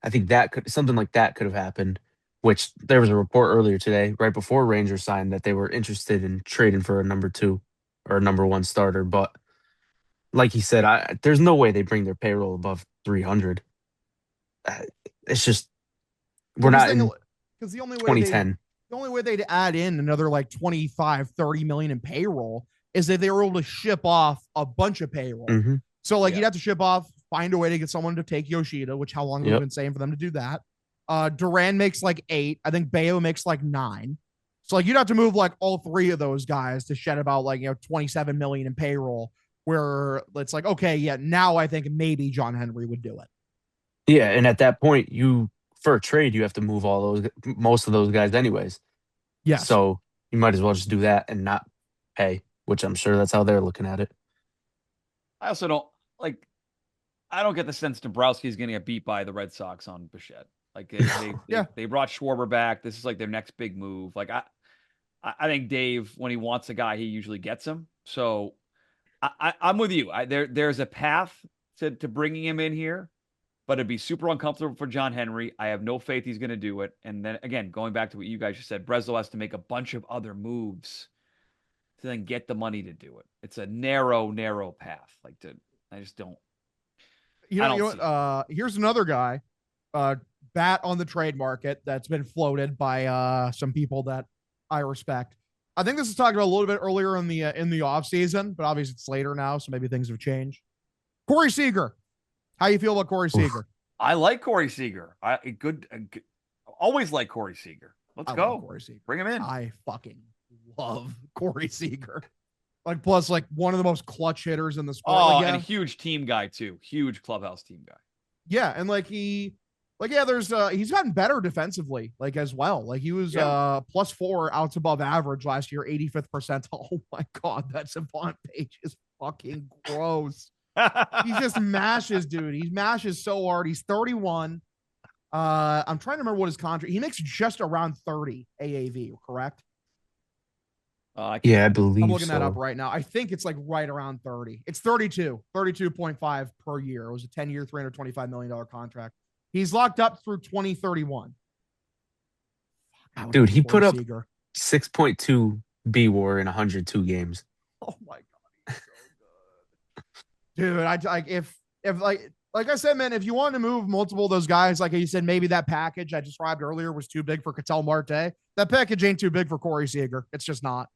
I think something like that could have happened, which there was a report earlier today, right before Rangers signed, that they were interested in trading for a number 2 or a number 1 starter. But like he said, there's no way they bring their payroll above 300. It's just, we're not in 2010. The only way they'd add in another like 25-30 million in payroll is if they were able to ship off a bunch of payroll. Mm-hmm. So like you'd have to ship off, find a way to get someone to take Yoshida, which how long have we been saying for them to do that? Duran makes like 8. I think Bayo makes like 9. So like you'd have to move like all 3 of those guys to shed about like 27 million in payroll. Where it's like, okay, yeah, now I think maybe John Henry would do it. Yeah, and at that point, for a trade, you have to move most of those guys anyways. Yeah. So you might as well just do that and not pay, which I'm sure that's how they're looking at it. I also I don't get the sense Dombrowski is going to get beat by the Red Sox on Bichette. Like they brought Schwarber back. This is like their next big move. Like I think Dave, when he wants a guy, he usually gets him. So I'm with you. There's a path to bringing him in here, but it'd be super uncomfortable for John Henry. I have no faith he's going to do it. And then again, going back to what you guys just said, Breslow has to make a bunch of other moves to then get the money to do it. It's a narrow path. I just don't. Here's another guy, bat on the trade market that's been floated by some people that I respect. I think this is talked about a little bit earlier in the off season, but obviously it's later now, so maybe things have changed. Corey Seager, how you feel about Corey Seager? I like Corey Seager. Always like Corey Seager. Let's go. Corey Seager. Bring him in. I fucking love Corey Seager. Plus one of the most clutch hitters in the sport. Oh, and a huge team guy too. Huge clubhouse team guy. Yeah, and he's gotten better defensively, as well. He was +4 outs above average last year, 85th percentile. Oh my god, that savant page is fucking gross. He just mashes, dude. He mashes so hard. He's 31. I'm trying to remember what his contract. He makes just around 30 AAV, correct? I believe I'm looking so. that up right now. I think it's right around 30. It's 32.5 per year. It was a 10-year, $325 million contract. He's locked up through 2031. Dude, he put up 6.2 B WAR in 102 games. Oh my god, he's so good. Dude, like I said, man, if you want to move multiple of those guys, like you said, maybe that package I described earlier was too big for Ketel Marte. That package ain't too big for Corey Seager. It's just not.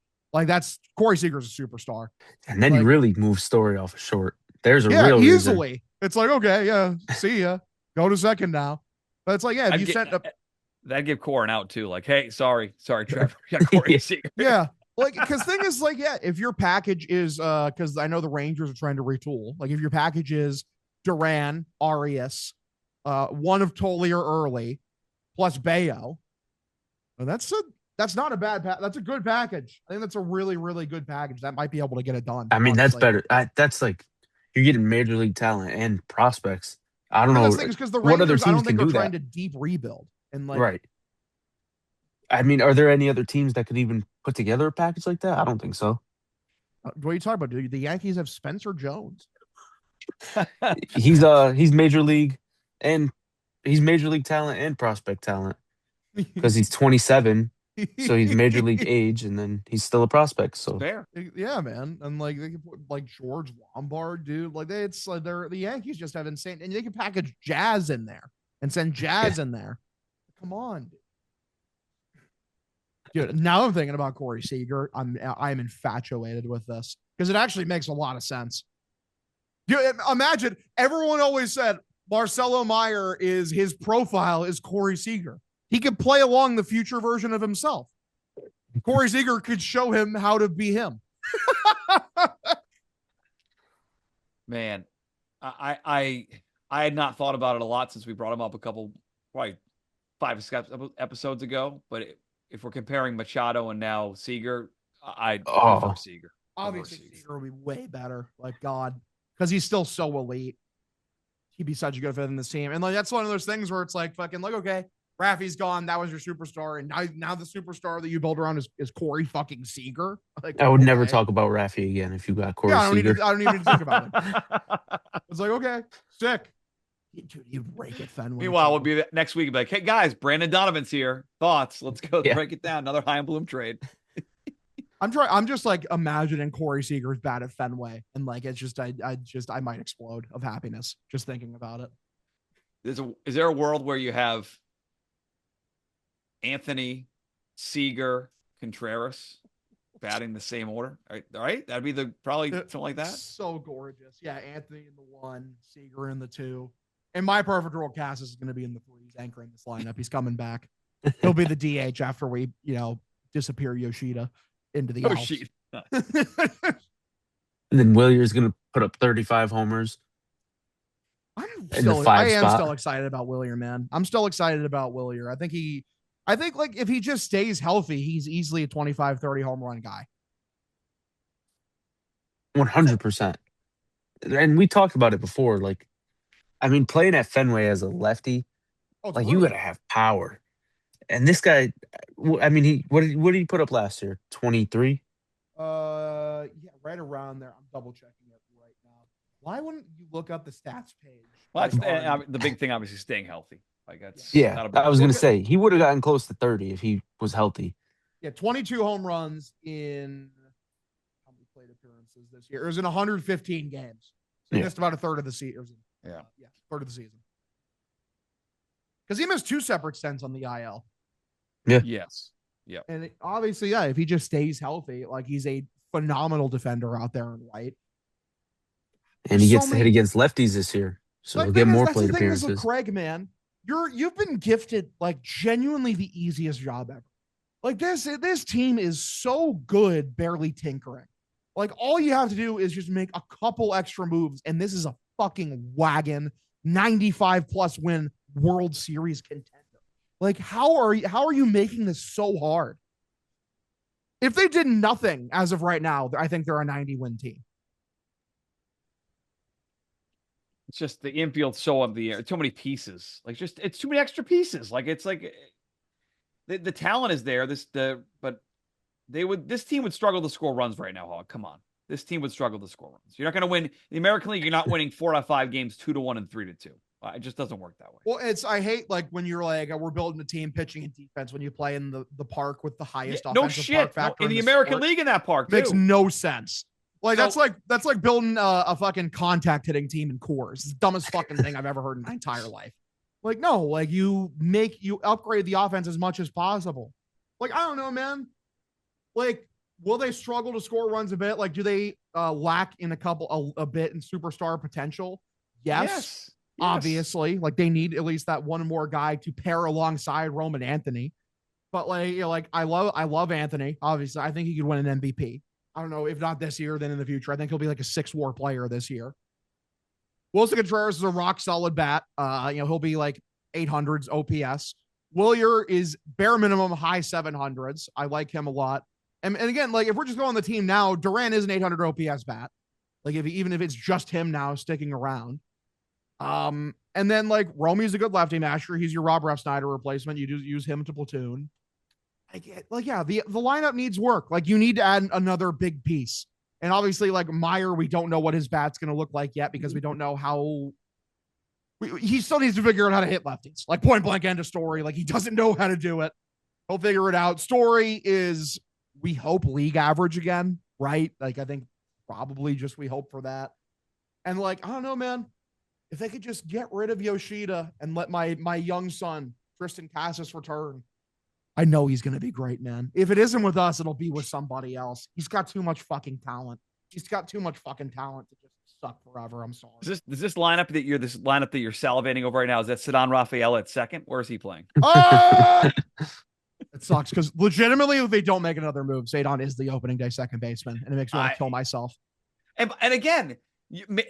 Corey Seager's a superstar. And then you really move Story off short. There's a real easily. Reason. It's okay, yeah, see ya. Go to second now. But it's if you sent up, that'd give Corey an out too. Hey, sorry, Trevor. You got Corey Seager. Yeah. Because thing is, if your package is, because I know the Rangers are trying to retool. If your package is Duran, Arias, one of Tolier early, plus Bayo, that's not a bad that's a good package. I think that's a really, really good package. That might be able to get it done. I mean, honestly. That's better. That's you're getting major league talent and prospects. I don't know. Because the Rangers, I don't think are trying to deep rebuild. And right. I mean, are there any other teams that could even put together a package like that? I don't think so. What are you talking about, dude? The Yankees have Spencer Jones. He's major league talent and prospect talent because he's 27. So he's major league age, and then he's still a prospect. So fair, yeah, man. And they can put George Lombard, dude. The Yankees just have insane, and they can package Jazz in there and send Jazz in there. Come on, dude. Now I'm thinking about Corey Seager. I'm infatuated with this because it actually makes a lot of sense. Dude, imagine everyone always said Marcelo Meyer his profile is Corey Seager. He could play along the future version of himself. Corey Seager could show him how to be him. Man, I had not thought about it a lot since we brought him up probably 5 episodes ago. But if we're comparing Machado and now Seager, I prefer Seager. Obviously, Seager would be way better. God, because he's still so elite. He'd be such a good fit in this team. And that's one of those things where it's okay. Raffy's gone. That was your superstar. And now the superstar that you build around is Corey fucking Seager. I would never talk about Raffy again if you got Corey Seager. I don't even think about it. It's okay, sick. Dude, you break it, Fenway. Meanwhile, we'll be next week. Hey, guys, Brandon Donovan's here. Thoughts? Let's go break it down. Another Chaim Bloom trade. I'm just imagining Corey Seager's bat at Fenway. And it's just, I might explode of happiness just thinking about it. Is there a world where you have Anthony, Seager, Contreras batting the same order? All right? That'd be probably something like that. So gorgeous. Yeah, Anthony in the 1, Seager in the 2. And my perfect world cast is going to be in the 3s anchoring this lineup. He's coming back. He'll be the DH after we, disappear Yoshida into the Yoshida. And then Willier's going to put up 35 homers. I am still excited about Willier, man. I'm still excited about Willier. I think if he just stays healthy, he's easily a 25, 30 home run guy. 100%. And we talked about it before. Playing at Fenway as a lefty, you got to have power. And this guy, what did he put up last year? 23? Yeah, right around there. I'm double checking it right now. Why wouldn't you look up the stats page? Well, Like, the big thing, obviously, staying healthy. Like that's Yeah, not a big I was going to Look at- say he would have gotten close to 30 if he was healthy. Yeah, 22 home runs in how many plate appearances this year? It was in 115 games. So he Yeah. missed about a third of the season. Yeah. Yeah, third of the season. Because he missed 2 separate stints on the IL. Yes. Yeah. And obviously, yeah, if he just stays healthy, like he's a phenomenal defender out there in right. And he So gets to hit many- against lefties this year. So Like, he'll get more that's plate the thing is with appearances. Craig, man. You've been gifted like genuinely the easiest job ever. Like this team is so good, barely tinkering. Like all you have to do is just make a couple extra moves, and this is a fucking wagon 95+ win World Series contender. Like how are you making this so hard? If they did nothing as of right now, I think they're a 90-win team. It's just the infield so up the air. Too many pieces. Like just it's too many extra pieces. Like it's like the talent is there. But this team would struggle to score runs right now, Hog. Come on. This team would struggle to score runs. You're not going to win the American League. You're not winning 4 out of 5 games, 2-1 and 3-2. It just doesn't work that way. Well, I hate like when you're like, we're building a team, pitching and defense when you play in the park with the highest offensive park factor in the American League in that park makes too. no sense. Like So- that's like building a fucking contact hitting team in Coors. It's the dumbest fucking thing I've ever heard in my entire life. Like no, like you upgrade the offense as much as possible. Like I don't know, man. Like will they struggle to score runs a bit? Like do they lack in a bit in superstar potential? Yes. Obviously, like they need at least that one more guy to pair alongside Roman Anthony. But like I love Anthony. Obviously, I think he could win an MVP. I don't know if not this year, then in the future. I think he'll be like a 6-WAR player this year. Wilson Contreras is a rock solid bat. He'll be like 800s OPS. Willier is bare minimum high 700s. I like him a lot. And again, like if we're just going on the team now, Duran is an 800 OPS bat. Like even if it's just him now sticking around. And then like Romy's a good lefty masher. He's your Rob Refsnyder replacement. You do use him to platoon. The lineup needs work. Like you need to add another big piece. And obviously, like Meyer, we don't know what his bat's going to look like yet because we don't know how. He still needs to figure out how to hit lefties. Like point blank end of story. Like he doesn't know how to do it. He'll figure it out. Story is we hope league average again, right? Like I think probably just we hope for that. And like I don't know, man. If they could just get rid of Yoshida and let my young son, Tristan Casas, return, I know he's going to be great, man. If it isn't with us, it'll be with somebody else. He's got too much fucking talent. He's got too much fucking talent to just suck forever. I'm sorry. Is this lineup that you're salivating over right now? Is that Cedon Rafael at second? Where is he playing? Oh! It sucks because legitimately, if they don't make another move, Cedon is the opening day second baseman, and it makes me want to kill myself. And again,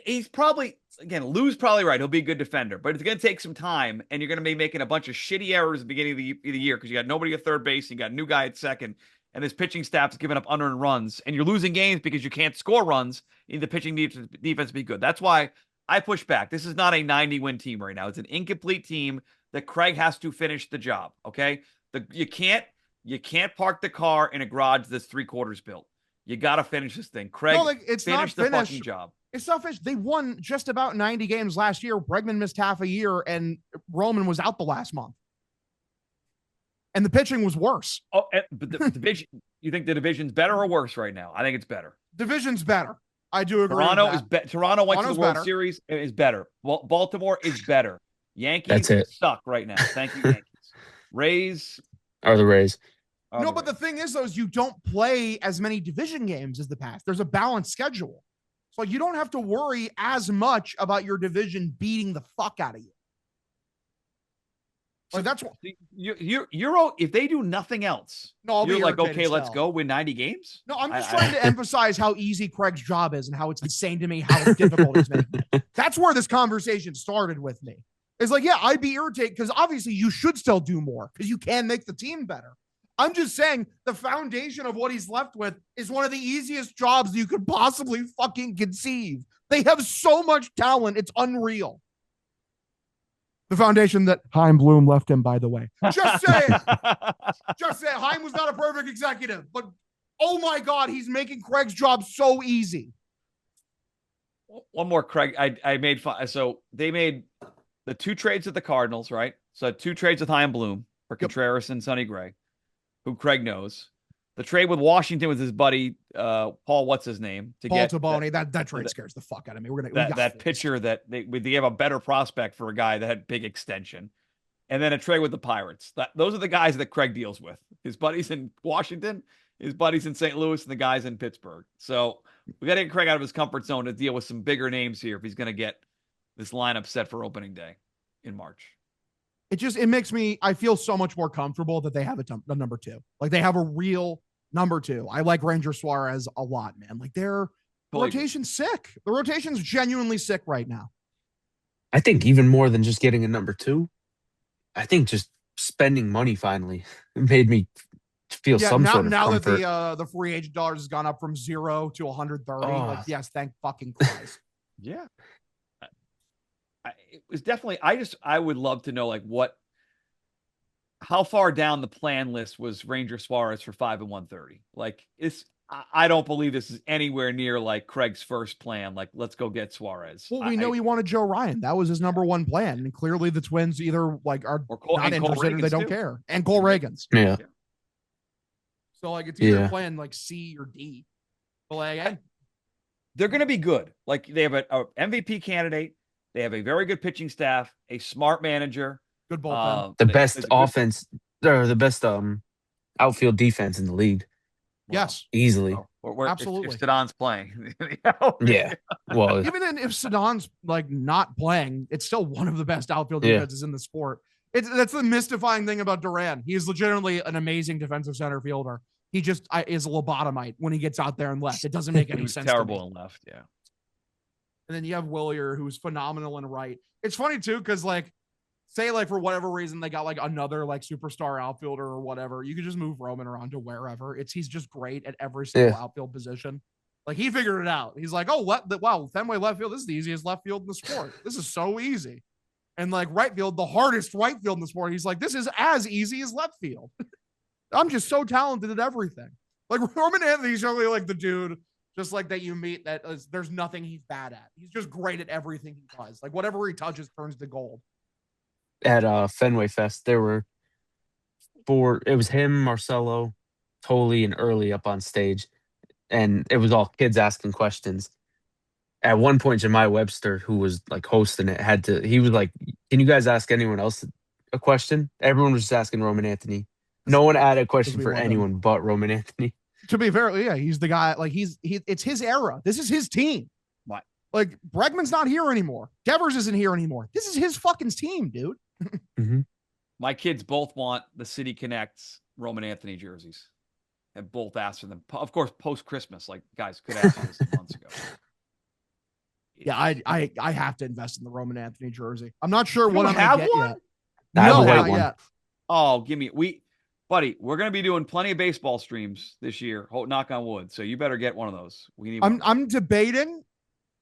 he's probably Lou's probably right. He'll be a good defender, but it's going to take some time, and you're going to be making a bunch of shitty errors at the beginning of the year because you got nobody at third base, you got a new guy at second, and this pitching staff's giving up unearned runs, and you're losing games because you can't score runs. You need the pitching defense to be good. That's why I push back. This is not a 90-win team right now. It's an incomplete team that Craig has to finish the job. Okay, you can't park the car in a garage that's 3/4 built. You got to finish this thing. Craig, finish the fucking job. It's not finished. They won just about 90 games last year. Bregman missed half a year, and Roman was out the last month. And the pitching was worse. Oh, but the division. You think the division's better or worse right now? I think it's better. Division's better. I do agree. Toronto is better. Toronto went to the World better. Series. Is better. Well, Baltimore is better. Yankees That's it. suck right now. Thank you, Yankees. Rays Are the Rays. No, but the thing is, though, is you don't play as many division games as the past. There's a balanced schedule. So you don't have to worry as much about your division beating the fuck out of you. Like that's what you're if they do nothing else. No, I'll you're be like, irritated okay, let's still. go win 90 games. No, I'm just trying to emphasize how easy Craig's job is and how it's insane to me how difficult he's making it. That's where this conversation started with me. It's like, yeah, I'd be irritated because obviously you should still do more because you can make the team better. I'm just saying the foundation of what he's left with is one of the easiest jobs you could possibly fucking conceive. They have so much talent. It's unreal. The foundation that Chaim Bloom left him, by the way. Just saying. Just saying. Chaim was not a perfect executive, but Oh my God, he's making Craig's job so easy. One more, Craig. I made fun. So they made the 2 trades with the Cardinals, right? So 2 trades with Chaim Bloom for Contreras and Sonny Gray, who Craig knows. The trade with Washington with his buddy Paul, what's his name, to Paul get Taboni. That trade scares the fuck out of me. that pitcher that they have a better prospect for a guy that had big extension, and then a trade with the Pirates. Those are the guys that Craig deals with. His buddies in Washington, his buddies in St. Louis, and the guys in Pittsburgh. So we got to get Craig out of his comfort zone to deal with some bigger names here if he's going to get this lineup set for opening day in March. It makes me, I feel so much more comfortable that they have a number 2. Like they have a real number 2. I like Ranger Suarez a lot, man. Like their rotation's sick. The rotation's genuinely sick right now. I think even more than just getting a number 2, I think just spending money finally made me feel some sort of now comfort. that the free agent dollars has gone up from 0 to 130. Like, yes, thank fucking Christ. Yeah. It was definitely, I would love to know, like, how far down the plan list was Ranger Suarez for 5 and 130? Like, I don't believe this is anywhere near like Craig's first plan. Like, let's go get Suarez. Well, we know he wanted Joe Ryan. That was his number 1 plan. And clearly the Twins either like are not interested or they don't care. And Cole Reagans. Yeah. So like it's either plan like C or D. But like they're going to be good. Like they have a MVP candidate. They have a very good pitching staff, a smart manager, good bullpen, the best offense, or the best outfield defense in the league. Yes, easily. Absolutely. If Sedon's playing, yeah. Well, even then, if Sedon's like not playing, it's still one of the best outfield defenses in the sport. That's the mystifying thing about Duran. He is legitimately an amazing defensive center fielder. He just is a lobotomite when he gets out there and left. It doesn't make any sense. Terrible to me. and left, yeah. And then you have Willier, who's phenomenal in right. It's funny too, because like, say like for whatever reason they got like another like superstar outfielder or whatever, you could just move Roman around to wherever. He's just great at every single outfield position. Like he figured it out. He's like, wow, Fenway left field. This is the easiest left field in the sport. This is so easy. And like right field, the hardest right field in the sport. He's like, this is as easy as left field. I'm just so talented at everything. Like Roman Anthony's really like the dude, just like that you meet that there's nothing he's bad at. He's just great at everything he does. Like whatever he touches turns to gold. At Fenway Fest, there were it was him, Marcelo, Tolley, and Early up on stage. And it was all kids asking questions. At one point, Jemai Webster, who was like hosting it, he was like, can you guys ask anyone else a question? Everyone was just asking Roman Anthony. No one had a question for anyone but Roman Anthony. To be fair, yeah, he's the guy. Like it's his era. This is his team. What? Like Bregman's not here anymore. Devers isn't here anymore. This is his fucking team, dude. Mm-hmm. My kids both want the City Connects Roman Anthony jerseys, and both asked for them. Of course, post Christmas, like guys could ask for this months ago. Yeah, I have to invest in the Roman Anthony jersey. I'm not sure You what I'm have gonna get one? yet. I have No, a white not one. yet. Oh, buddy, we're gonna be doing plenty of baseball streams this year. Knock on wood. So you better get one of those. We need. I'm debating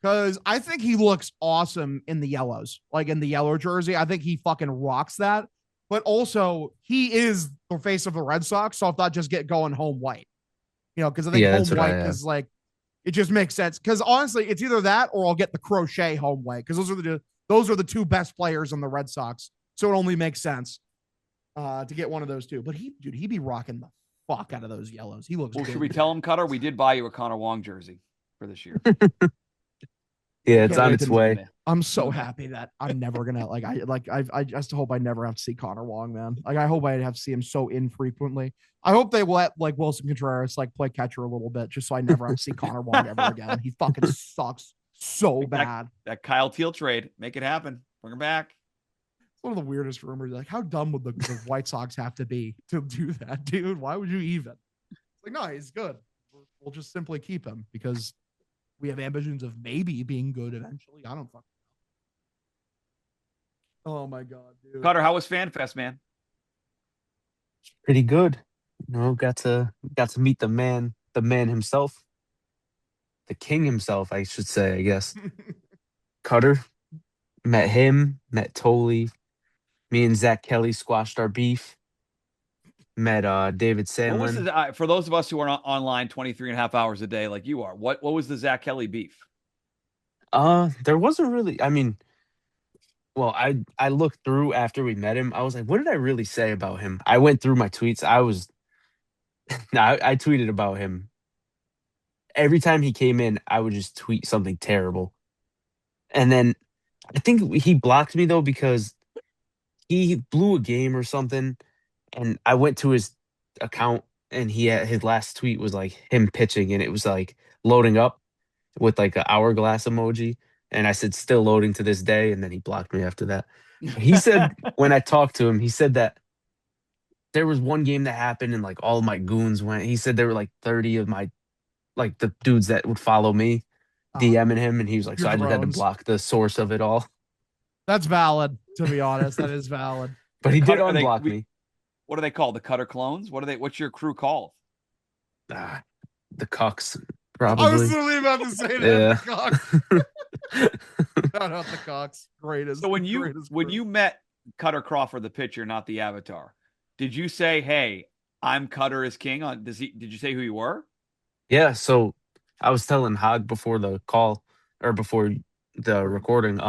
because I think he looks awesome in the yellows, like in the yellow jersey. I think he fucking rocks that. But also, he is the face of the Red Sox, so I thought just get going home white. You know, because I think home white is like it just makes sense. Because honestly, it's either that or I'll get the crochet home white because those are the 2 best players on the Red Sox. So it only makes sense to get one of those 2. But he'd be rocking the fuck out of those yellows. He looks. Well, should we tell him, Cutter? We did buy you a Connor Wong jersey for this year. Yeah, it's on its way. I'm so happy that I'm never gonna I just hope I never have to see Connor Wong, man. Like I hope I have to see him so infrequently. I hope they let like Wilson Contreras like play catcher a little bit just so I never have to see Connor Wong ever again. He fucking sucks so bad. That Kyle Teal trade, make it happen. Bring him back. It's one of the weirdest rumors. Like, how dumb would the White Sox have to be to do that, dude? Why would you even? It's like, no, he's good. We'll just simply keep him because we have ambitions of maybe being good eventually. I don't fucking know. Oh my god, dude. Cutter, how was FanFest, man? Pretty good. You know, got to meet the man himself. The king himself, I should say, I guess. Cutter. Met him, met Tolley. Me and Zach Kelly squashed our beef. Met David What was Sandlin. for those of us who are online 23 and a half hours a day like you are, what was the Zach Kelly beef? There wasn't really. I mean, well, I looked through after we met him. I was like, what did I really say about him? I went through my tweets. I tweeted about him every time he came in. I would just tweet something terrible, and then I think he blocked me though because he blew a game or something, and I went to his account and he had his last tweet was like him pitching, and it was like loading up with like an hourglass emoji. And I said, still loading to this day. And then he blocked me after that. He said, when I talked to him, he said that there was one game that happened and like all of my goons went. He said there were like 30 of my, like the dudes that would follow me DMing him. And he was like, Your so I just had to drones. block the source of it all. That's valid, to be honest. That is valid. But he did Cutter- are they- unblock we- me. What are they called? The Cutter clones? What's your crew called? The cucks, I was probably. literally about to say that. Yeah. The Cox. Shout out the Cox. Greatest. So when greatest you crew. met Cutter Crawford, the pitcher, not the avatar, did you say, "Hey, I'm Cutter is King"? Did you say who you were? Yeah. So I was telling Hog before the call or before the recording.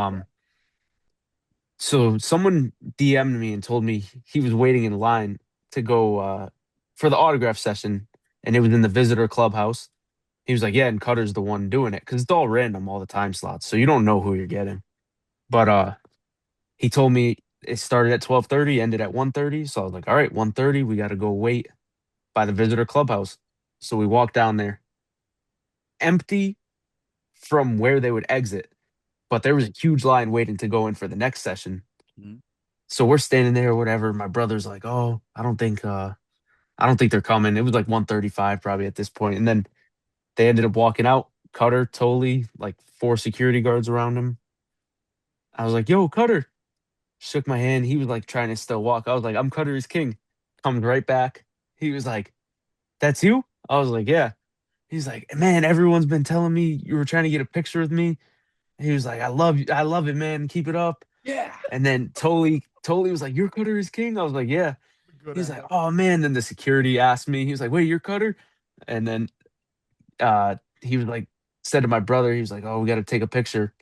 So someone DM'd me and told me he was waiting in line to go for the autograph session, and it was in the visitor clubhouse. He was like, "Yeah, and Cutter's the one doing it because it's all random, all the time slots, so you don't know who you're getting." But he told me it started at 12:30, ended at 1:30. So I was like, "All right, 1:30, we got to go wait by the visitor clubhouse." So we walked down there, empty from where they would exit, but there was a huge line waiting to go in for the next session. Mhm. So we're standing there or whatever. My brother's like, "Oh, I don't think they're coming." It was like 1:35 probably at this point. And then they ended up walking out. Cutter, Tolley, like 4 security guards around him. I was like, "Yo, Cutter." Shook my hand. He was like trying to still walk. I was like, "I'm KutterIsKing." Comes right back. He was like, "That's you?" I was like, "Yeah." He's like, "Man, everyone's been telling me you were trying to get a picture with me." He was like, "I love you. I love it, man. Keep it up." Yeah. And then Tolley was like, "You're KutterIsKing?" I was like, "Yeah." Good He's ending. like, "Oh man." Then the security asked me. He was like, "Wait, you're Cutter?" And then he was like, said to my brother, he was like, "Oh, we got to take a picture."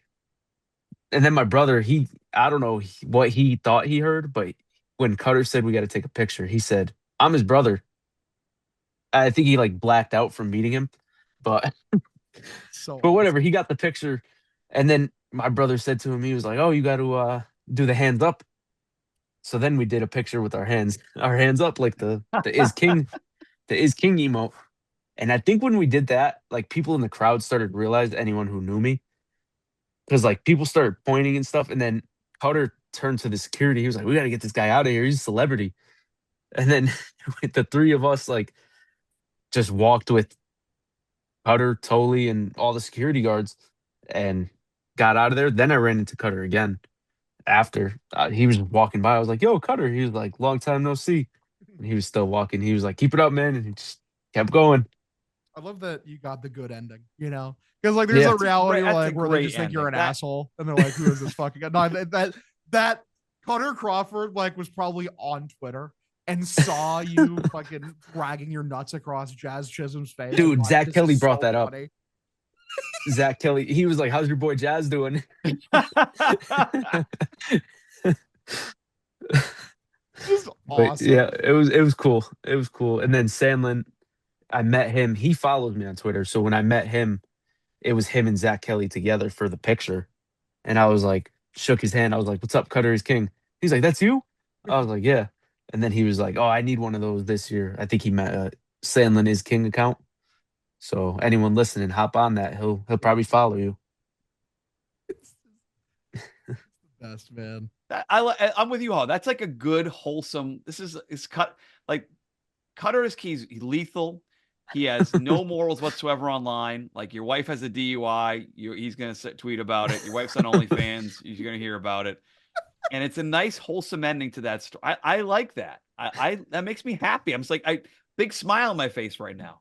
And then my brother, I don't know what he thought he heard, but when Cutter said we got to take a picture, he said, "I'm his brother." I think he like blacked out from meeting him, but So but whatever. He got the picture, and then my brother said to him, he was like, "Oh, you got to do the hands up." So then we did a picture with our hands up, like the is king, the is king emote. And I think when we did that, like people in the crowd started to realize, anyone who knew me, because like people started pointing and stuff. And then Cutter turned to the security. He was like, "We got to get this guy out of here. He's a celebrity." And then with the 3 of us, like just walked with Cutter, Tolley, and all the security guards and got out of there. Then I ran into Cutter again after he was walking by. I was like, "Yo, Cutter." He was like, "Long time no see." And he was still walking. He was like, "Keep it up, man." And he just kept going. I love that you got the good ending, because like there's Yeah. a reality That's a like where they great just think you're an ending. asshole and they're like, "Who is this fucking guy?" No, that Cutter Crawford like was probably on Twitter and saw you fucking dragging your nuts across Jazz Chisholm's face. Dude, Like, Zach this Kelly is brought so that up. funny. Zach Kelly, he was like, "How's your boy Jazz doing?" Just But awesome. yeah, it was cool. It was cool. And then Sandlin, I met him. He follows me on Twitter. So when I met him, it was him and Zach Kelly together for the picture. And I was like, shook his hand. I was like, "What's up, KutterIsKing?" He's like, "That's you?" I was like, "Yeah." And then he was like, "Oh, I need one of those this year." I think he met Sandlin is King account. So anyone listening, hop on that. He'll probably follow you. Best, man. I'm with you all. That's like a good, wholesome. This is cut like Cutter is he's lethal. He has no morals whatsoever online. Like your wife has a DUI, he's gonna tweet about it. Your wife's on OnlyFans, you're gonna hear about it. And it's a nice, wholesome ending to that story. I like that. I that makes me happy. I'm just like big smile on my face right now.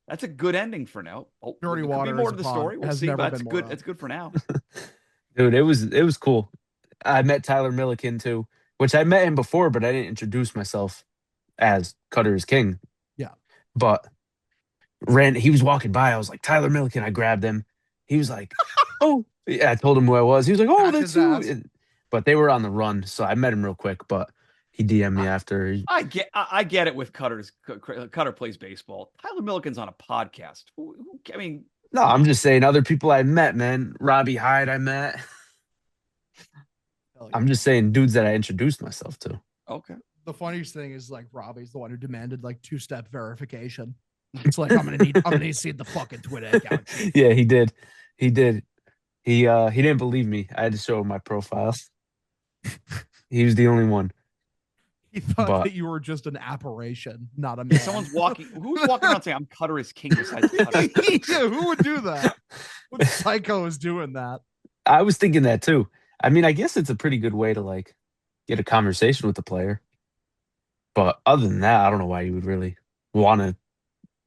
That's a good ending for now. Oh, Dirty there could be water more is to the a pond. story. We'll Has see. never But that's been more good. of. That's good for now. Dude, it was cool. I met Tyler Milliken too, which I met him before, but I didn't introduce myself. as Cutter is King. Yeah. But he was walking by. I was like, Tyler Milliken. I grabbed him. He was like, oh, yeah. I told him who I was. He was like, oh, Back his that's you. ass. But they were on the run, so I met him real quick. But he DM'd me after. I get it with Cutter plays baseball. Tyler Milliken's on a podcast. I mean, No, I'm just saying other people I met, man. Robbie Hyde, I met. I'm just saying dudes that I introduced myself to. okay. The funniest thing is like Robbie's the one who demanded like 2-step verification. It's like I'm gonna need to see the fucking Twitter account. Yeah, he did. He didn't believe me. I had to show him my profile. He was the only one. He thought that you were just an apparition, not a man. Who's walking around saying I'm KutterIsKing besides Cutter? Yeah, who would do that? What psycho is doing that? I was thinking that too. I mean, I guess it's a pretty good way to like get a conversation with the player. But other than that, I don't know why you would really want to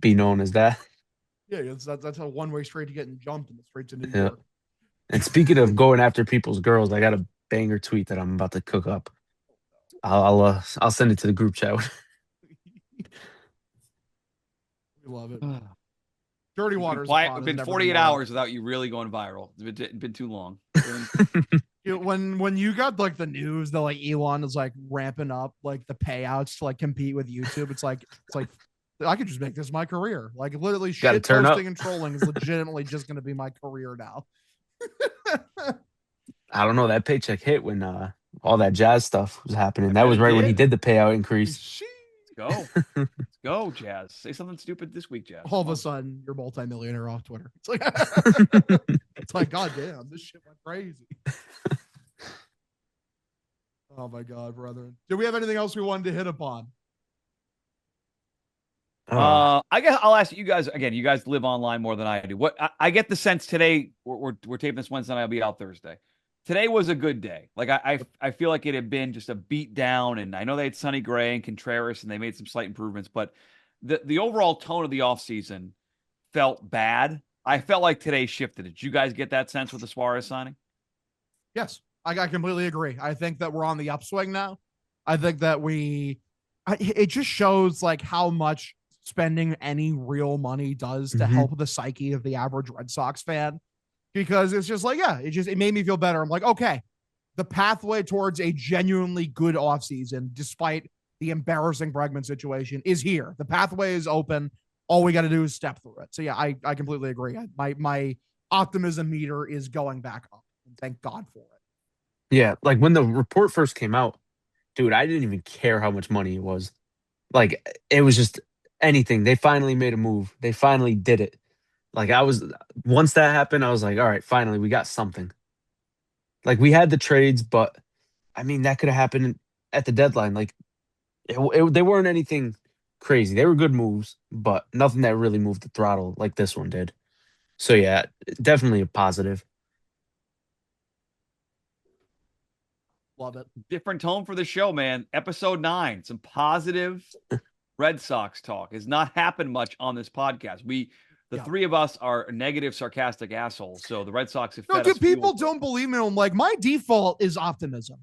be known as that. Yeah, that's a one-way street to getting jumped in the streets of New Yeah. York. And speaking of going after people's girls, I got a banger tweet that I'm about to cook up. I'll send it to the group chat. We love it. Dirty Waters. It's been 48 hours without you really going viral. It's been too long. When you got like the news that like Elon is like ramping up like the payouts to like compete with YouTube, it's like I could just make this my career. Like literally shit posting and trolling is legitimately just going to be my career now. I don't know. That paycheck hit when all that Jazz stuff was happening. That was right when he did the payout increase. Let's go. Let's go, Jazz. Say something stupid this week, Jazz. All of a sudden, you're multimillionaire off Twitter. It's like, God damn, this shit went crazy. Oh my God, brethren. Do we have anything else we wanted to hit upon? I guess I'll ask you guys again. You guys live online more than I do. What I get the sense today, we're taping this Wednesday night. I'll be out Thursday. Today was a good day. Like I feel like it had been just a beat down, and I know they had Sonny Gray and Contreras, and they made some slight improvements, but the overall tone of the offseason felt bad. I felt like today shifted. Did you guys get that sense with the Suarez signing? Yes, I completely agree. I think that we're on the upswing now. I think that it just shows like how much spending any real money does to help the psyche of the average Red Sox fan. Because it's just like, yeah, it made me feel better. I'm like, okay, the pathway towards a genuinely good offseason, despite the embarrassing Bregman situation, is here. The pathway is open. All we got to do is step through it. So yeah, I completely agree. My optimism meter is going back up. And thank God for it. Yeah, like when the report first came out, dude, I didn't even care how much money it was. Like it was just anything. They finally made a move. They finally did it. Like once that happened, I was like, all right, finally, we got something. Like we had the trades, but I mean, that could have happened at the deadline. Like they weren't anything crazy. They were good moves, but nothing that really moved the throttle like this one did. So yeah, definitely a positive. Love it. Different tone for the show, man. Episode 9, some positive Red Sox talk. Has not happened much on this podcast. The three of us are negative, sarcastic assholes. So the Red Sox have fed us people don't believe me. I'm like, my default is optimism.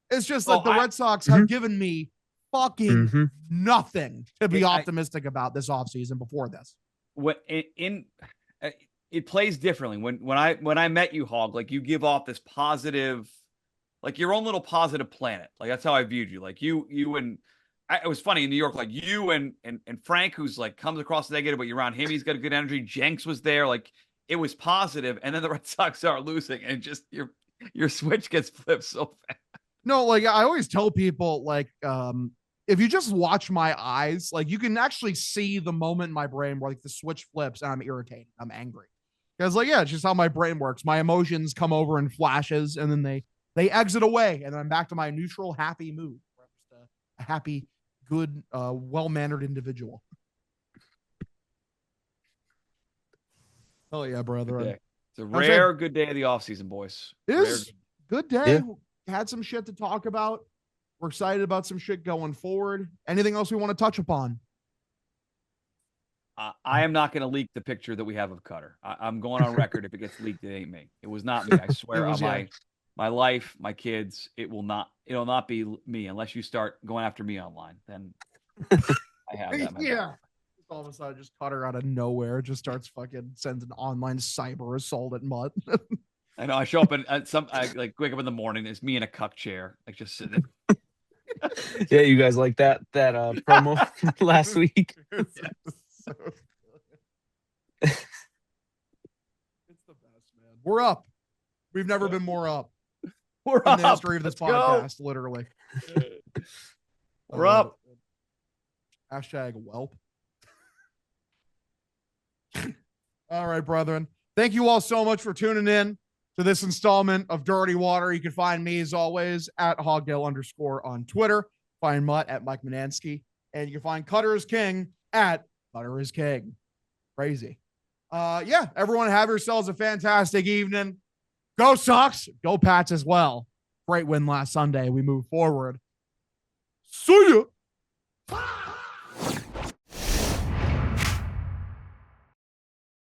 It's just that the Red Sox have given me fucking nothing to be optimistic about this offseason before this. It plays differently. When I met you, Hog, like you give off this positive, like your own little positive planet. Like that's how I viewed you. Like you and it was funny in New York, like you and Frank, who's like comes across negative, but you're around him. He's got a good energy. Jenks was there. Like it was positive. And then the Red Sox are losing and just your switch gets flipped so fast. No, like I always tell people, like, if you just watch my eyes, like you can actually see the moment in my brain where like the switch flips and I'm irritated. I'm angry. Because like, yeah, it's just how my brain works. My emotions come over in flashes and then they exit away. And then I'm back to my neutral, happy mood. A happy, good, well-mannered individual. Oh yeah, brother. It's a rare good day of the offseason, boys. It is good day. Yeah. Had some shit to talk about. We're excited about some shit going forward. Anything else we want to touch upon? I am not going to leak the picture that we have of Cutter. I'm going on record. If it gets leaked, it ain't me. It was not me. I swear on my life, my kids. It'll not be me unless you start going after me online. Then I have that. Yeah. All of a sudden, just Cutter out of nowhere just starts fucking sends an online cyber assault at Mut. I know. I show up I like wake up in the morning. It's me in a cuck chair, like just sitting. Yeah, you guys like that promo last week? It's so good. It's the best, man. We're up. We've never been more up We're in up. the history of this Let's podcast, literally. We're up. Hashtag whelp. All right, brethren. Thank you all so much for tuning in to this installment of Dirty Water. You can find me, as always, at Hogdale_ on Twitter. Find Mutt at Mike Manansky. And you can find KutterIsKing at KutterIsKing. Crazy. Yeah, everyone have yourselves a fantastic evening. Go Sox. Go Pats as well. Great win last Sunday. We move forward. See ya.